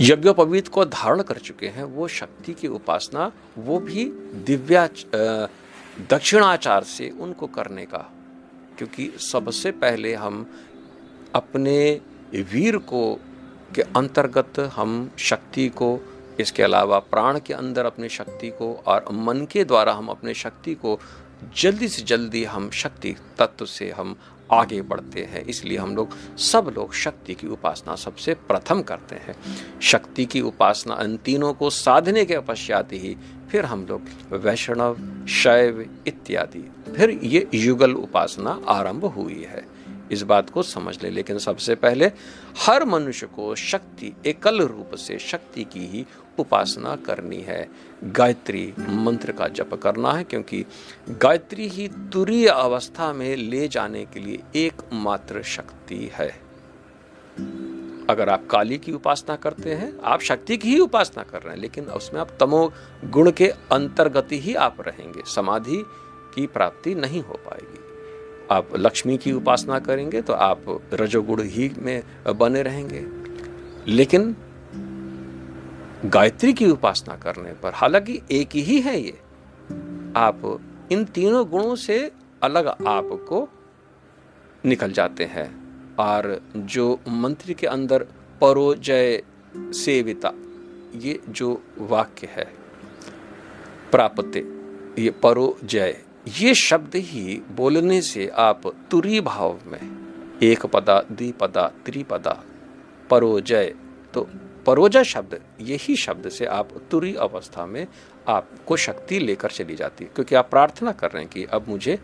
यज्ञोपवीत को धारण कर चुके हैं, वो शक्ति की उपासना, वो भी दक्षिणाचार से उनको करने का। क्योंकि सबसे पहले हम अपने वीर को के अंतर्गत हम शक्ति को, इसके अलावा प्राण के अंदर अपनी शक्ति को, और मन के द्वारा हम अपने शक्ति को जल्दी से जल्दी हम शक्ति तत्व से हम आगे बढ़ते हैं। इसलिए हम लोग सब लोग शक्ति की उपासना सबसे प्रथम करते हैं। शक्ति की उपासना इन तीनों को साधने के पश्चात ही फिर हम लोग वैष्णव, शैव इत्यादि, फिर ये युगल उपासना आरंभ हुई है। इस बात को समझ ले। लेकिन सबसे पहले हर मनुष्य को शक्ति, एकल रूप से शक्ति की ही उपासना करनी है। गायत्री मंत्र का जप करना है, क्योंकि गायत्री ही तुरीय अवस्था में ले जाने के लिए एकमात्र शक्ति है। अगर आप काली की उपासना करते हैं, आप शक्ति की ही उपासना कर रहे हैं, लेकिन उसमें आप तमो गुण के अंतर्गत ही आप रहेंगे, समाधि की प्राप्ति नहीं हो पाएगी। आप लक्ष्मी की उपासना करेंगे तो आप रजोगुण ही में बने रहेंगे। लेकिन गायत्री की उपासना करने पर, हालांकि एक ही है ये, आप इन तीनों गुणों से अलग आपको निकल जाते हैं। और जो मंत्र के अंदर परो जय सेविता, ये जो वाक्य है प्राप्ते, ये परो जय, ये शब्द ही बोलने से आप तुरी भाव में, एक पदा, द्विपदा, त्रिपदा, परोजय, तो परोजय शब्द, यही शब्द से आप तुरी अवस्था में आपको शक्ति लेकर चली जाती है। क्योंकि आप प्रार्थना कर रहे हैं कि अब मुझे,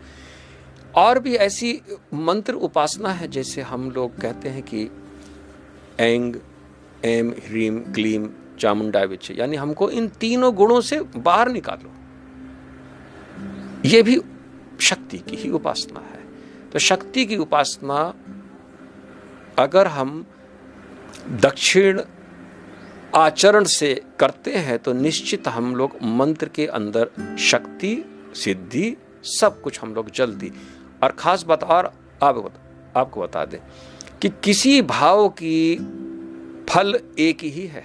और भी ऐसी मंत्र उपासना है जैसे हम लोग कहते हैं कि ऐंग ऐम ह्रीम क्लीम चामुंडा विच, यानी हमको इन तीनों गुणों से बाहर निकालो। ये भी शक्ति की ही उपासना है। तो शक्ति की उपासना अगर हम दक्षिण आचरण से करते हैं तो निश्चित हम लोग मंत्र के अंदर शक्ति, सिद्धि, सब कुछ हम लोग जल्दी। और खास बात और आपको बता दें कि किसी भाव की फल एक ही है।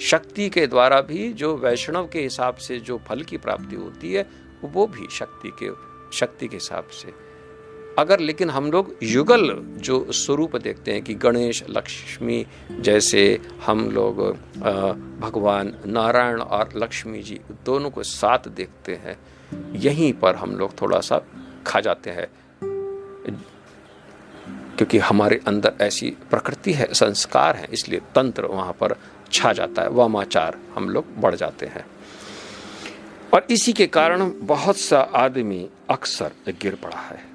शक्ति के द्वारा भी जो वैष्णव के हिसाब से जो फल की प्राप्ति होती है वो भी शक्ति के हिसाब से। अगर लेकिन हम लोग युगल जो स्वरूप देखते हैं कि गणेश, लक्ष्मी जैसे हम लोग भगवान नारायण और लक्ष्मी जी दोनों को साथ देखते हैं, यहीं पर हम लोग थोड़ा सा खा जाते हैं, क्योंकि हमारे अंदर ऐसी प्रकृति है, संस्कार है, इसलिए तंत्र वहां पर छा जाता है, वामाचार हम लोग बढ़ जाते हैं। और इसी के कारण बहुत सा आदमी अक्सर गिर पड़ा है।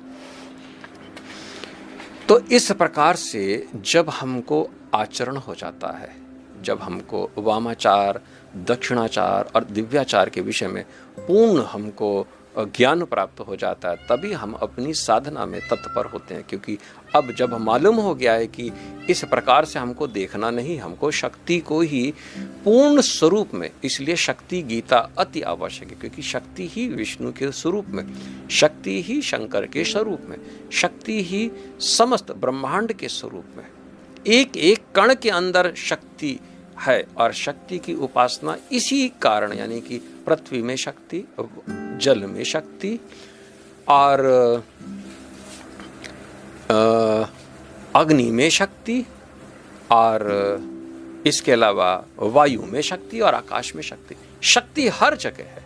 तो इस प्रकार से जब हमको आचरण हो जाता है, जब हमको वामाचार, दक्षिणाचार और दिव्याचार के विषय में पूर्ण हमको ज्ञान प्राप्त हो जाता है, तभी हम अपनी साधना में तत्पर होते हैं। क्योंकि अब जब मालूम हो गया है कि इस प्रकार से हमको देखना नहीं, हमको शक्ति को ही पूर्ण स्वरूप में, इसलिए शक्ति गीता अति आवश्यक है। क्योंकि शक्ति ही विष्णु के स्वरूप में, शक्ति ही शंकर के स्वरूप में, शक्ति ही समस्त ब्रह्मांड के स्वरूप में, एक एक कण के अंदर शक्ति है। और शक्ति की उपासना इसी कारण, यानी कि पृथ्वी में शक्ति, जल में शक्ति और अग्नि में शक्ति और इसके अलावा वायु में शक्ति और आकाश में शक्ति। शक्ति हर जगह है।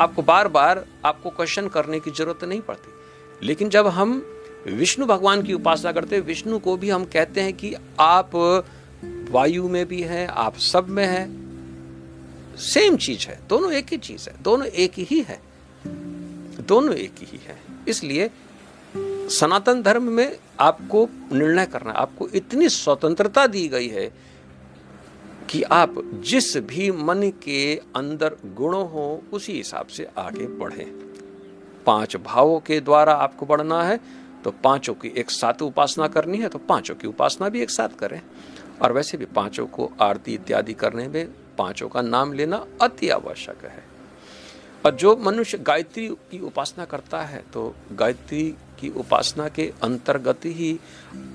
आपको बार बार आपको क्वेश्चन करने की जरूरत नहीं पड़ती। लेकिन जब हम विष्णु भगवान की उपासना करते हैं, विष्णु को भी हम कहते हैं कि आप वायु में भी हैं, आप सब में हैं, सेम चीज है, दोनों एक ही चीज है, दोनों एक ही है, दोनों एक ही है। इसलिए सनातन धर्म में आपको निर्णय करना, आपको इतनी स्वतंत्रता दी गई है कि आप जिस भी मन के अंदर गुण हो उसी हिसाब से आगे बढ़ें। 5 भावों के द्वारा आपको बढ़ना है तो 5 की एक साथ उपासना करनी है तो 5 की उपासना भी एक साथ करें। और वैसे भी 5 को आरती इत्यादि करने में 5 का नाम लेना अति आवश्यक है। और जो मनुष्य गायत्री की उपासना करता है तो गायत्री की उपासना के अंतर्गत ही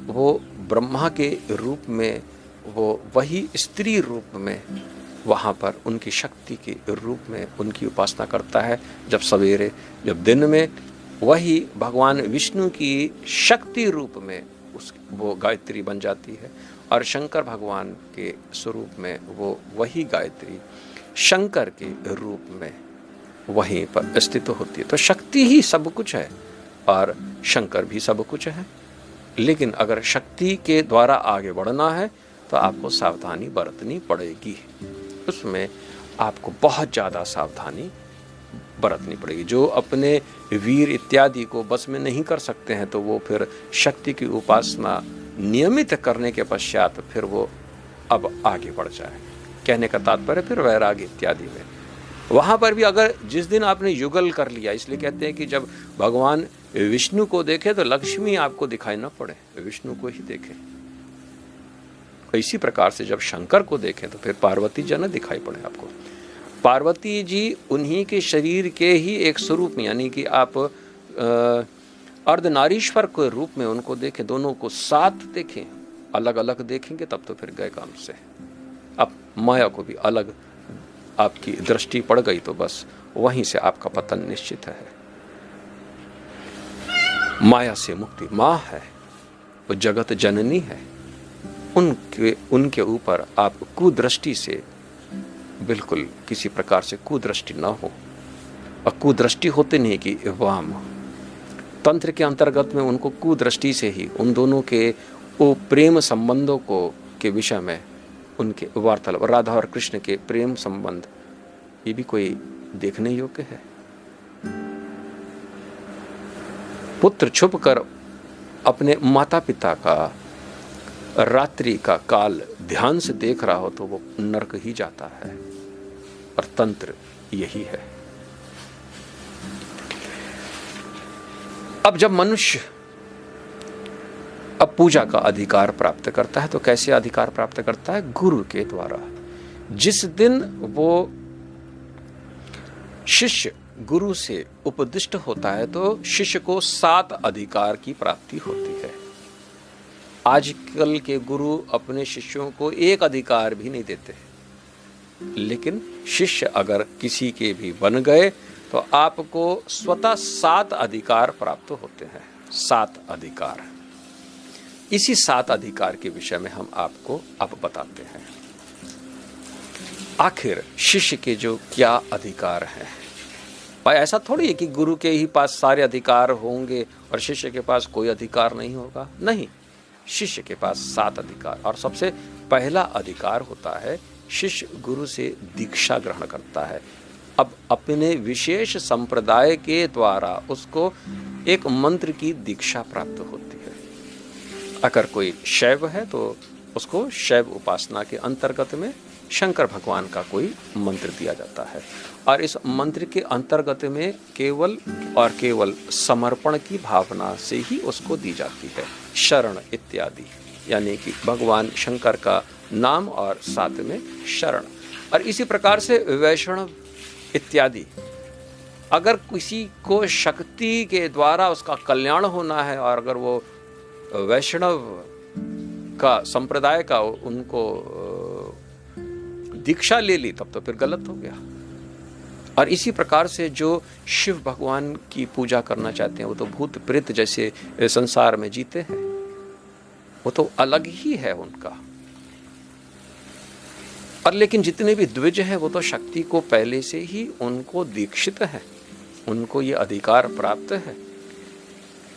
वो ब्रह्मा के रूप में, वो वही स्त्री रूप में वहाँ पर उनकी शक्ति के रूप में उनकी उपासना करता है। जब सवेरे, जब दिन में वही भगवान विष्णु की शक्ति रूप में वो गायत्री बन जाती है। और शंकर भगवान के स्वरूप में वो वही गायत्री शंकर के रूप में वहीं पर स्थित होती है। तो शक्ति ही सब कुछ है और शंकर भी सब कुछ है। लेकिन अगर शक्ति के द्वारा आगे बढ़ना है तो आपको सावधानी बरतनी पड़ेगी, उसमें आपको बहुत ज़्यादा सावधानी बरतनी पड़ेगी। जो अपने वीर इत्यादि को बस में नहीं कर सकते हैं तो वो फिर शक्ति की उपासना नियमित करने के पश्चात फिर वो अब आगे बढ़ जाए। कहने का तात्पर्य फिर वैराग्य इत्यादि में वहाँ पर भी अगर जिस दिन आपने युगल कर लिया, इसलिए कहते हैं कि जब भगवान विष्णु को देखे तो लक्ष्मी आपको दिखाई न पड़े, विष्णु को ही देखें। इसी प्रकार से जब शंकर को देखें तो फिर पार्वती जी न दिखाई पड़े आपको। पार्वती जी उन्हीं के शरीर के ही एक स्वरूप में, यानी कि आप अर्धनारीश्वर के रूप में उनको देखें, दोनों को साथ देखें। अलग अलग देखेंगे तब तो फिर गए काम से। अब माया को भी अलग आपकी दृष्टि पड़ गई तो बस वहीं से आपका पतन निश्चित है। माया से मुक्ति माँ है, वो जगत जननी है, उनके ऊपर आप कुदृष्टि से बिल्कुल किसी प्रकार से कुदृष्टि ना हो। और कुदृष्टि होते नहीं कि वाम तंत्र के अंतर्गत में उनको कुदृष्टि से ही उन दोनों के वो प्रेम संबंधों को के विषय में उनके वार्तालाप, राधा और कृष्ण के प्रेम संबंध, ये भी कोई देखने योग्य है। पुत्र छुप कर अपने माता पिता का रात्रि का काल ध्यान से देख रहा हो तो वो नरक ही जाता है। और तंत्र यही है। अब जब मनुष्य अब पूजा का अधिकार प्राप्त करता है तो कैसे अधिकार प्राप्त करता है? गुरु के द्वारा। जिस दिन वो शिष्य गुरु से उपदिष्ट होता है तो शिष्य को 7 अधिकार की प्राप्ति होती है। आजकल के गुरु अपने शिष्यों को 1 अधिकार भी नहीं देते, लेकिन शिष्य अगर किसी के भी बन गए तो आपको स्वतः 7 अधिकार प्राप्त होते हैं। 7 अधिकार। इसी 7 अधिकार के विषय में हम आपको अब बताते हैं। आखिर शिष्य के जो क्या अधिकार हैं? भाई ऐसा थोड़ी है कि गुरु के ही पास सारे अधिकार होंगे और शिष्य के पास कोई अधिकार नहीं होगा। नहीं, शिष्य के पास 7 अधिकार। और सबसे पहला अधिकार होता है, शिष्य गुरु से दीक्षा ग्रहण करता है। अब अपने विशेष संप्रदाय के द्वारा उसको एक मंत्र की दीक्षा प्राप्त होती है। अगर कोई शैव है तो उसको शैव उपासना के अंतर्गत में शंकर भगवान का कोई मंत्र दिया जाता है, और इस मंत्र के अंतर्गत में केवल और केवल समर्पण की भावना से ही उसको दी जाती है शरण इत्यादि, यानी कि भगवान शंकर का नाम और साथ में शरण। और इसी प्रकार से वैष्णव इत्यादि, अगर किसी को शक्ति के द्वारा उसका कल्याण होना है और अगर वो वैष्णव का संप्रदाय का उनको दीक्षा ले ली तब तो फिर गलत हो गया। और इसी प्रकार से जो शिव भगवान की पूजा करना चाहते हैं वो तो भूत प्रेत जैसे संसार में जीते हैं, वो तो अलग ही है उनका। और लेकिन जितने भी द्विज हैं वो तो शक्ति को पहले से ही उनको दीक्षित है, उनको ये अधिकार प्राप्त है।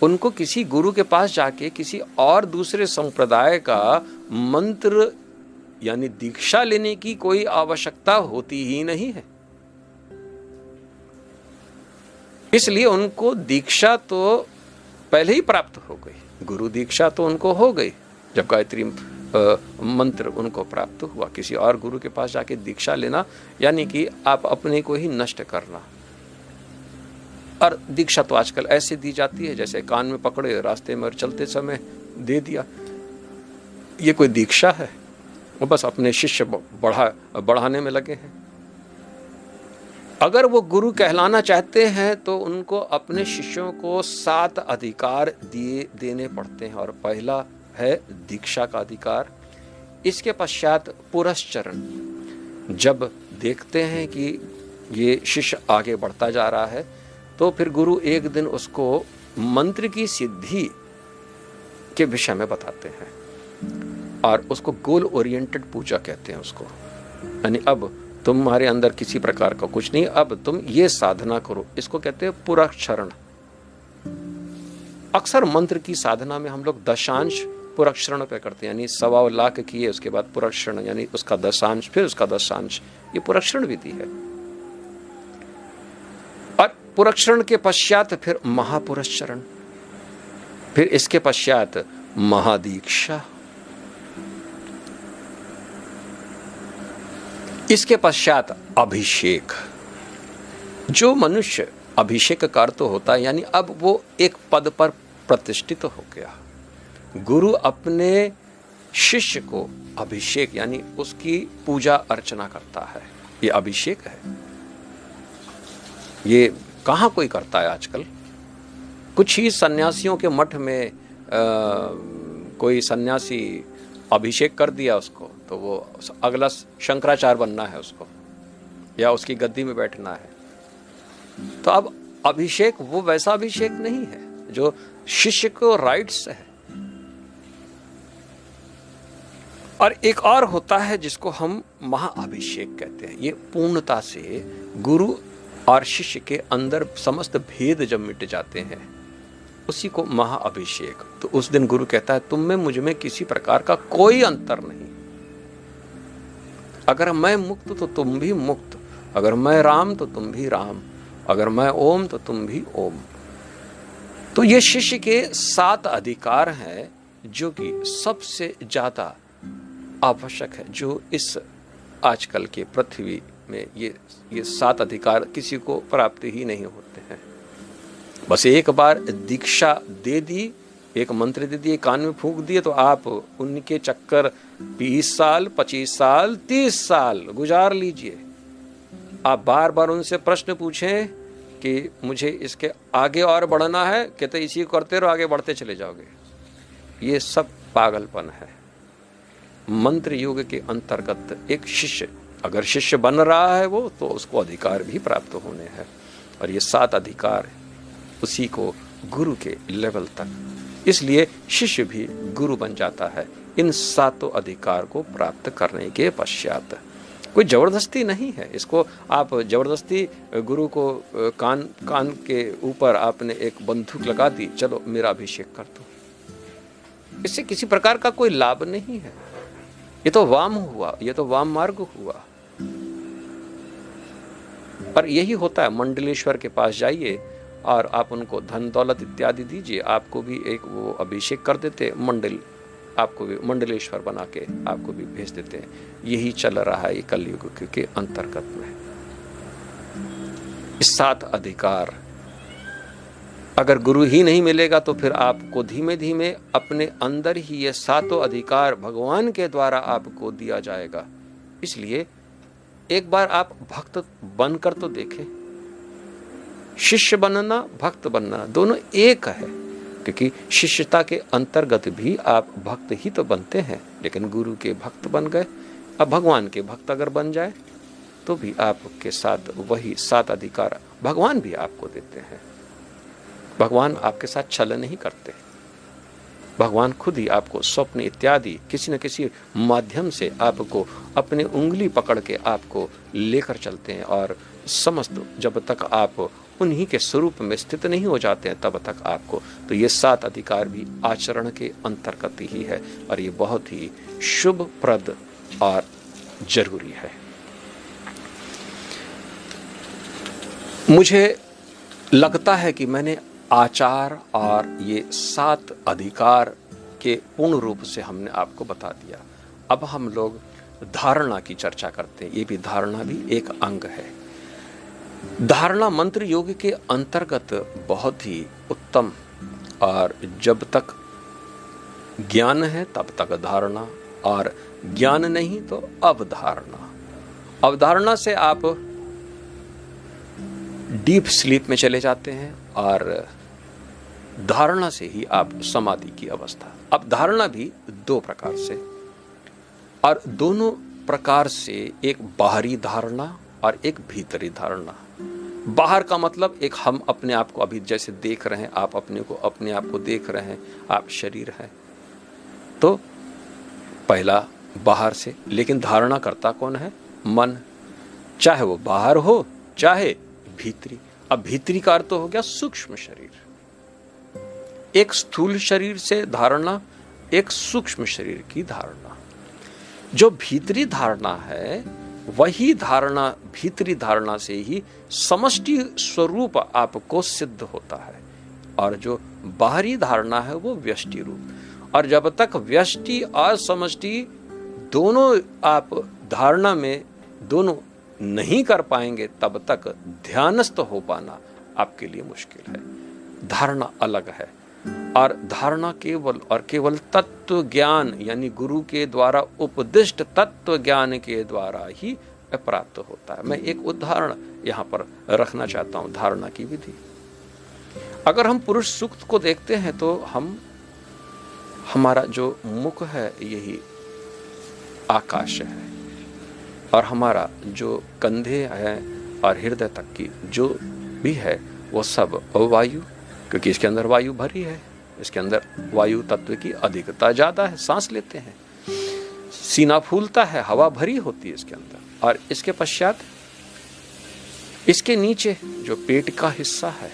उनको किसी गुरु के पास जाके किसी और दूसरे संप्रदाय का मंत्र यानी दीक्षा लेने की कोई आवश्यकता होती ही नहीं है। इसलिए उनको दीक्षा तो पहले ही प्राप्त हो गई, गुरु दीक्षा तो उनको हो गई जब गायत्री मंत्र उनको प्राप्त हुआ। किसी और गुरु के पास जाके दीक्षा लेना यानी कि आप अपने को ही नष्ट करना। और दीक्षा तो आजकल ऐसे दी जाती है जैसे कान में पकड़े रास्ते में चलते समय दे दिया। ये कोई दीक्षा है? वो बस अपने शिष्य बढ़ाने में लगे हैं। अगर वो गुरु कहलाना चाहते हैं तो उनको अपने शिष्यों को 7 अधिकार देने पड़ते हैं। और पहला है दीक्षा का अधिकार। इसके पश्चात पुरस्चरण। जब देखते हैं कि ये शिष्य आगे बढ़ता जा रहा है तो फिर गुरु एक दिन उसको मंत्र की सिद्धि के विषय में बताते हैं, और उसको गोल ओरिएंटेड पूजा कहते हैं उसको। यानी अब तुम्हारे अंदर किसी प्रकार का कुछ नहीं, अब तुम ये साधना करो, इसको कहते हैं पुरस्चरण। अक्सर मंत्र की साधना में हम लोग दशांश पुरस्चरण पे करते हैं, यानी 1.25 लाख किए उसके बाद पुरस्चरण, यानी उसका दशांश फिर उसका दशांश, ये पुरस्चरण विधि है। और पुरस्चरण के पश्चात फिर महापुरस्चरण, फिर इसके पश्चात महादीक्षा, इसके पश्चात अभिषेक। जो मनुष्य अभिषेक कर तो होता है, यानी अब वो एक पद पर प्रतिष्ठित हो गया। गुरु अपने शिष्य को अभिषेक यानी उसकी पूजा अर्चना करता है, ये अभिषेक है। ये कहाँ कोई करता है आजकल? कुछ ही सन्यासियों के मठ में कोई सन्यासी अभिषेक कर दिया उसको, तो वो अगला शंकराचार्य बनना है उसको, या उसकी गद्दी में बैठना है। तो अब अभिषेक वो वैसा अभिषेक नहीं है जो शिष्य को राइट्स है। और एक और होता है जिसको हम महाअभिषेक कहते हैं। ये पूर्णता से गुरु और शिष्य के अंदर समस्त भेद जब मिट जाते हैं उसी को महाअभिषेक। तो उस दिन गुरु कहता है तुम में मुझ में किसी प्रकार का कोई अंतर नहीं। अगर मैं मुक्त तो तुम भी मुक्त, अगर मैं राम तो तुम भी राम, अगर मैं ओम तो तुम भी ओम। तो ये शिष्य के 7 अधिकार हैं जो कि सबसे ज्यादा आवश्यक है, जो इस आजकल के पृथ्वी में ये 7 अधिकार किसी को प्राप्त ही नहीं होते हैं। बस एक बार दीक्षा दे दी, एक मंत्र दे दिए, कान में फूंक दिए, तो आप उनके चक्कर 20 साल, 25 साल, 30 साल गुजार लीजिए। आप बार बार उनसे प्रश्न पूछें कि मुझे इसके आगे और बढ़ना है, कहते इसी को करते रहो, आगे बढ़ते चले जाओगे। ये सब पागलपन है। मंत्र योग के अंतर्गत एक शिष्य, अगर शिष्य बन रहा है वो, तो उसको अधिकार भी प्राप्त होने हैं, और ये 7 अधिकार उसी को गुरु के लेवल तक, इसलिए शिष्य भी गुरु बन जाता है इन 7 अधिकार को प्राप्त करने के पश्चात। कोई जबरदस्ती नहीं है, इसको आप जबरदस्ती गुरु को कान के ऊपर आपने एक बंदूक लगा दी, चलो मेरा अभिषेक कर दो, इससे किसी प्रकार का कोई लाभ नहीं है। ये तो वाम हुआ, ये तो वाम मार्ग हुआ। पर यही होता है, मंडलेश्वर के पास जाइए और आप उनको धन दौलत इत्यादि दीजिए, आपको भी एक वो अभिषेक कर देते, मंडल आपको भी मंडलेश्वर बना के आपको भी भेज देते हैं। यही चल रहा है कलयुग के अंतर्गत में। इस 7 अधिकार अगर गुरु ही नहीं मिलेगा तो फिर आपको धीमे धीमे अपने अंदर ही ये 7 अधिकार भगवान के द्वारा आपको दिया जाएगा। इसलिए एक बार आप भक्त बनकर तो देखें। शिष्य बनना, भक्त बनना दोनों एक है, क्योंकि शिष्यता के अंतर्गत भी आप भक्त ही तो बनते हैं, लेकिन गुरु के भक्त बन गए। अब भगवान के भक्त अगर बन जाए तो भी आपके साथ वही 7 अधिकार भगवान भी आपको देते हैं। भगवान आपके साथ छल नहीं करते। भगवान खुद ही आपको स्वप्न इत्यादि किसी न किसी माध्यम से आपको अपने उंगली पकड़ के आपको लेकर चलते हैं, और समस्त जब तक आप उन्हीं के स्वरूप में स्थित नहीं हो जाते हैं तब तक आपको, तो ये 7 अधिकार भी आचरण के अंतर्गत ही है, और ये बहुत ही शुभप्रद और जरूरी है। मुझे लगता है कि मैंने आचार और ये 7 अधिकार के पूर्ण रूप से हमने आपको बता दिया। अब हम लोग धारणा की चर्चा करते हैं। ये भी धारणा भी एक अंग है। धारणा मंत्र योग के अंतर्गत बहुत ही उत्तम, और जब तक ज्ञान है तब तक धारणा, और ज्ञान नहीं तो अवधारणा। अवधारणा से आप डीप स्लीप में चले जाते हैं, और धारणा से ही आप समाधि की अवस्था। अब धारणा भी 2 प्रकार से, और दोनों प्रकार से एक बाहरी धारणा और एक भीतरी धारणा। बाहर का मतलब एक हम अपने आप को अभी जैसे देख रहे हैं, आप अपने आप को देख रहे हैं, आप शरीर हैं, तो पहला बाहर से। लेकिन धारणा करता कौन है? मन, चाहे वो बाहर हो चाहे भीतरी। अब भीतरी का अर्थ हो गया सूक्ष्म शरीर। एक स्थूल शरीर से धारणा, एक सूक्ष्म शरीर की धारणा। जो भीतरी धारणा है वही धारणा, भीतरी धारणा से ही समष्टि स्वरूप आपको सिद्ध होता है, और जो बाहरी धारणा है वो व्यष्टि रूप। और जब तक व्यष्टि और समष्टि दोनों आप धारणा में दोनों नहीं कर पाएंगे तब तक ध्यानस्थ हो पाना आपके लिए मुश्किल है। धारणा अलग है, और धारणा केवल और केवल तत्व ज्ञान यानी गुरु के द्वारा उपदिष्ट तत्व ज्ञान के द्वारा ही प्राप्त होता है। मैं एक उदाहरण यहाँ पर रखना चाहता हूँ धारणा की विधि। अगर हम पुरुष सूक्त को देखते हैं तो हमारा जो मुख है यही आकाश है, और हमारा जो कंधे हैं और हृदय तक की जो भी है वो सब वायु, क्योंकि इसके अंदर वायु भरी है, इसके अंदर वायु तत्व की अधिकता ज्यादा है, सांस लेते हैं, सीना फूलता है, हवा भरी होती है इसके अंदर। और इसके पश्चात इसके नीचे जो पेट का हिस्सा है,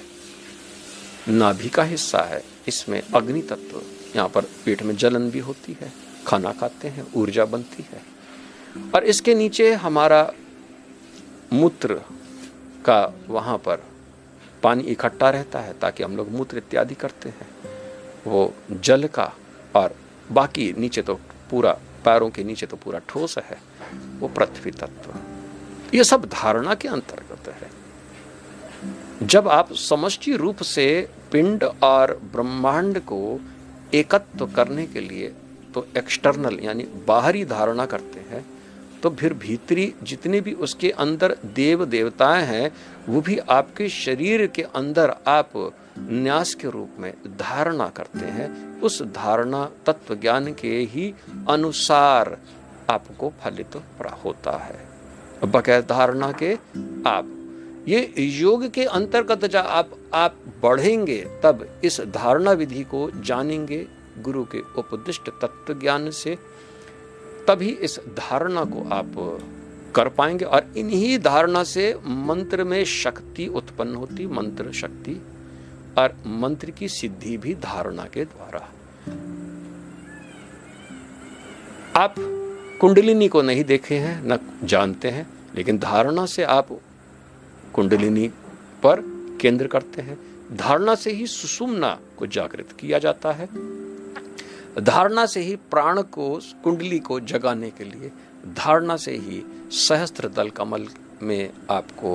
नाभि का हिस्सा है, इसमें अग्नि तत्व, यहाँ पर पेट में जलन भी होती है, खाना खाते हैं, ऊर्जा बनती है। और इसके नीचे हमारा मूत्र का वहाँ पर पानी इकट्ठा रहता है ताकि हम लोग मूत्र इत्यादि करते हैं, वो जल का। और बाकी नीचे तो पूरा, पैरों के नीचे तो पूरा ठोस है, वो पृथ्वी तत्व। ये सब धारणा के अंतर्गत है। जब आप समष्टि रूप से पिंड और ब्रह्मांड को एकत्व करने के लिए तो एक्सटर्नल यानी बाहरी धारणा करते हैं, तो फिर भीतरी जितने भी उसके अंदर देव देवताएं हैं वो भी आपके शरीर के अंदर आप न्यास के रूप में धारणा करते हैं। उस धारणा तत्व ज्ञान के ही अनुसार आपको फलित होता है। बगैर धारणा के आप ये योग के अंतर्गत जब आप बढ़ेंगे तब इस धारणा विधि को जानेंगे गुरु के उपदिष्ट तत्व ज्ञान से, तभी इस धारणा को आप कर पाएंगे। और इन्हीं धारणा से मंत्र में शक्ति उत्पन्न होती, मंत्र शक्ति, और मंत्र की सिद्धि भी धारणा के द्वारा। आप कुंडलिनी को नहीं देखे हैं न जानते हैं, लेकिन धारणा से आप कुंडलिनी पर केंद्र करते हैं। धारणा से ही सुषुम्ना को जागृत किया जाता है। धारणा से ही प्राण को, कुंडली को जगाने के लिए, धारणा से ही सहस्त्र दल कमल में आपको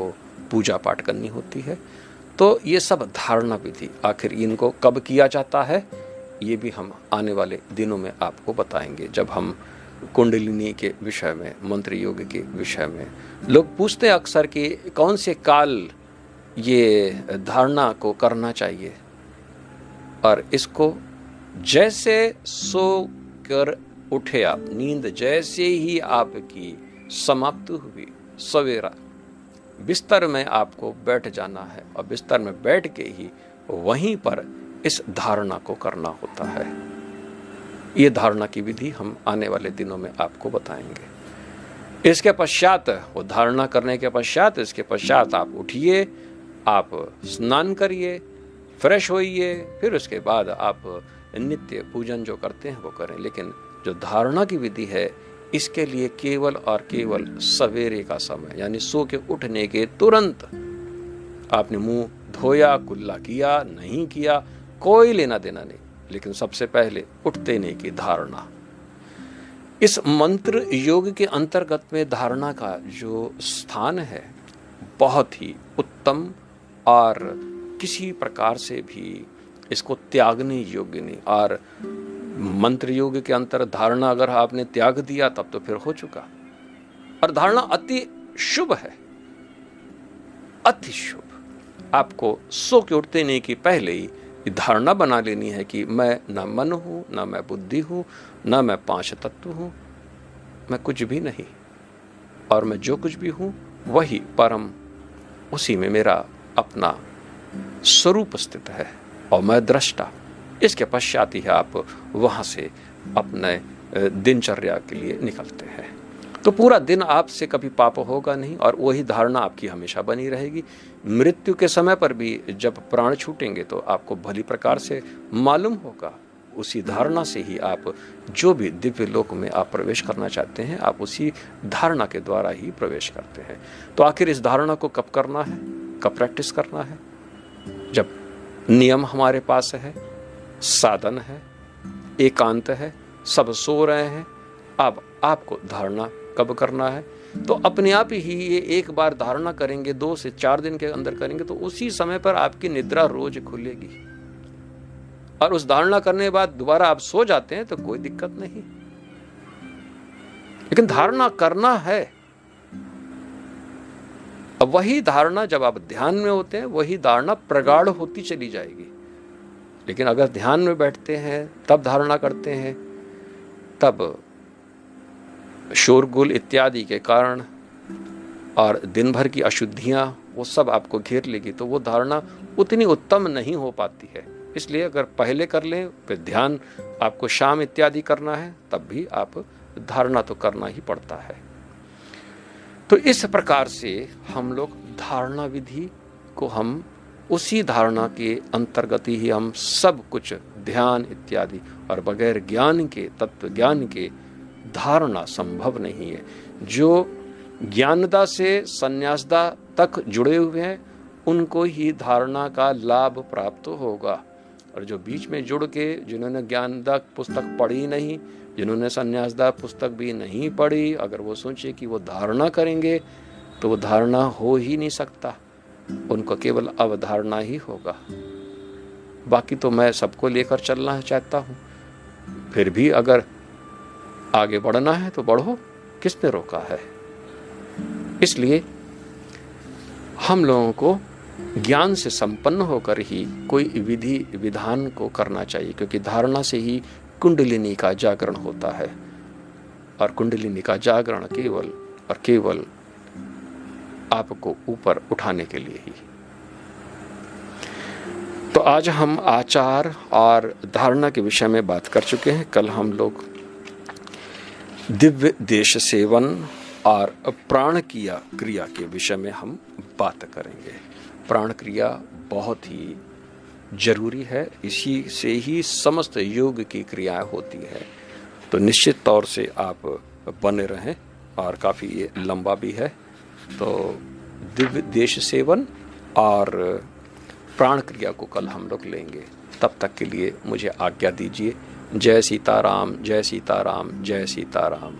पूजा पाठ करनी होती है। तो ये सब धारणा विधि, आखिर इनको कब किया जाता है ये भी हम आने वाले दिनों में आपको बताएंगे, जब हम कुंडलिनी के विषय में, मंत्र योग के विषय में। लोग पूछते हैं अक्सर कि कौन से काल ये धारणा को करना चाहिए, और इसको जैसे सो कर उठे आप, नींद जैसे ही आपकी समाप्त हुई, सवेरा बिस्तर में आपको बैठ जाना है, और बिस्तर में बैठ के ही वहीं पर इस धारणा को करना होता है। ये धारणा की विधि हम आने वाले दिनों में आपको बताएंगे। इसके पश्चात, वो धारणा करने के पश्चात, इसके पश्चात आप उठिए, आप स्नान करिए, फ्रेश होइए, फिर उसके बाद आप नित्य पूजन जो करते हैं वो करें। लेकिन जो धारणा की विधि है, इसके लिए केवल और केवल सवेरे का समय, यानी सो के उठने के तुरंत आपने मुंह धोया, कुल्ला किया नहीं किया, कोई लेना देना नहीं, लेकिन सबसे पहले उठते नहीं की धारणा। इस मंत्र योग के अंतर्गत में धारणा का जो स्थान है बहुत ही उत्तम, और किसी प्रकार से भी इसको त्यागने योग्य नहीं। और मंत्र योग के अंतर धारणा अगर आपने त्याग दिया तब तो फिर हो चुका। और धारणा अति शुभ है, अति शुभ। आपको सो के उठते नहीं कि पहले ही धारणा बना लेनी है कि मैं न मन हूं, न मैं बुद्धि हूं, न मैं पांच तत्व हूं, मैं कुछ भी नहीं, और मैं जो कुछ भी हूं वही परम, उसी में मेरा अपना स्वरूप स्थित है, और मैं दृष्टा। इसके पश्चात ही आप वहां से अपने दिनचर्या के लिए निकलते हैं। तो पूरा दिन आपसे कभी पाप होगा नहीं, और वही धारणा आपकी हमेशा बनी रहेगी। मृत्यु के समय पर भी जब प्राण छूटेंगे तो आपको भली प्रकार से मालूम होगा, उसी धारणा से ही आप जो भी दिव्य लोक में आप प्रवेश करना चाहते हैं, आप उसी धारणा के द्वारा ही प्रवेश करते हैं। तो आखिर इस धारणा को कब करना है, कब प्रैक्टिस करना है? जब नियम हमारे पास है, साधन है, एकांत है, सब सो रहे हैं, अब आपको धारणा कब करना है? तो अपने आप ही ये एक बार धारणा करेंगे, 2 से 4 दिन के अंदर करेंगे, तो उसी समय पर आपकी निद्रा रोज खुलेगी, और उस धारणा करने के बाद दोबारा आप सो जाते हैं तो कोई दिक्कत नहीं। लेकिन धारणा करना है। अब वही धारणा जब आप ध्यान में होते हैं, वही धारणा प्रगाढ़ होती चली जाएगी। लेकिन अगर ध्यान में बैठते हैं तब धारणा करते हैं, तब शोरगुल इत्यादि के कारण और दिन भर की अशुद्धियां वो सब आपको घेर लेगी, तो वो धारणा उतनी उत्तम नहीं हो पाती है। इसलिए अगर पहले कर लें, फिर ध्यान आपको शाम इत्यादि करना है, तब भी आप धारणा तो करना ही पड़ता है। तो इस प्रकार से हम लोग धारणा विधि को, हम उसी धारणा के अंतर्गत ही हम सब कुछ ध्यान इत्यादि, और बगैर ज्ञान के, तत्व ज्ञान के धारणा संभव नहीं है। जो ज्ञानदा से संन्यासदा तक जुड़े हुए हैं उनको ही धारणा का लाभ प्राप्त होगा, और जो बीच में जुड़ के, जिन्होंने ज्ञानदा पुस्तक पढ़ी नहीं, जिन्होंने संन्यासदा पुस्तक भी नहीं पढ़ी, अगर वो सोचे कि वो धारणा करेंगे तो वो धारणा हो ही नहीं सकता। उनका केवल अवधारणा ही होगा। बाकी तो मैं सबको लेकर चलना चाहता हूँ। फिर भी अगर आगे बढ़ना है तो बढ़ो, किसने रोका है। इसलिए हम लोगों को ज्ञान से संपन्न होकर ही कोई विधि विधान को करना चाहिए, क्योंकि धारणा से ही कुंडलिनी का जागरण होता है, और कुंडलिनी का जागरण केवल और केवल आपको ऊपर उठाने के लिए ही। तो आज हम आचार और धारणा के विषय में बात कर चुके हैं। कल हम लोग दिव्य देश सेवन और प्राण क्रिया के विषय में हम बात करेंगे। प्राण क्रिया बहुत ही जरूरी है, इसी से ही समस्त योग की क्रियाएं होती है। तो निश्चित तौर से आप बने रहें, और काफ़ी ये लंबा भी है। तो दिव्य देश सेवन और प्राण क्रिया को कल हम लोग लेंगे। तब तक के लिए मुझे आज्ञा दीजिए। जय सीताराम, जय सीताराम, जय सीताराम।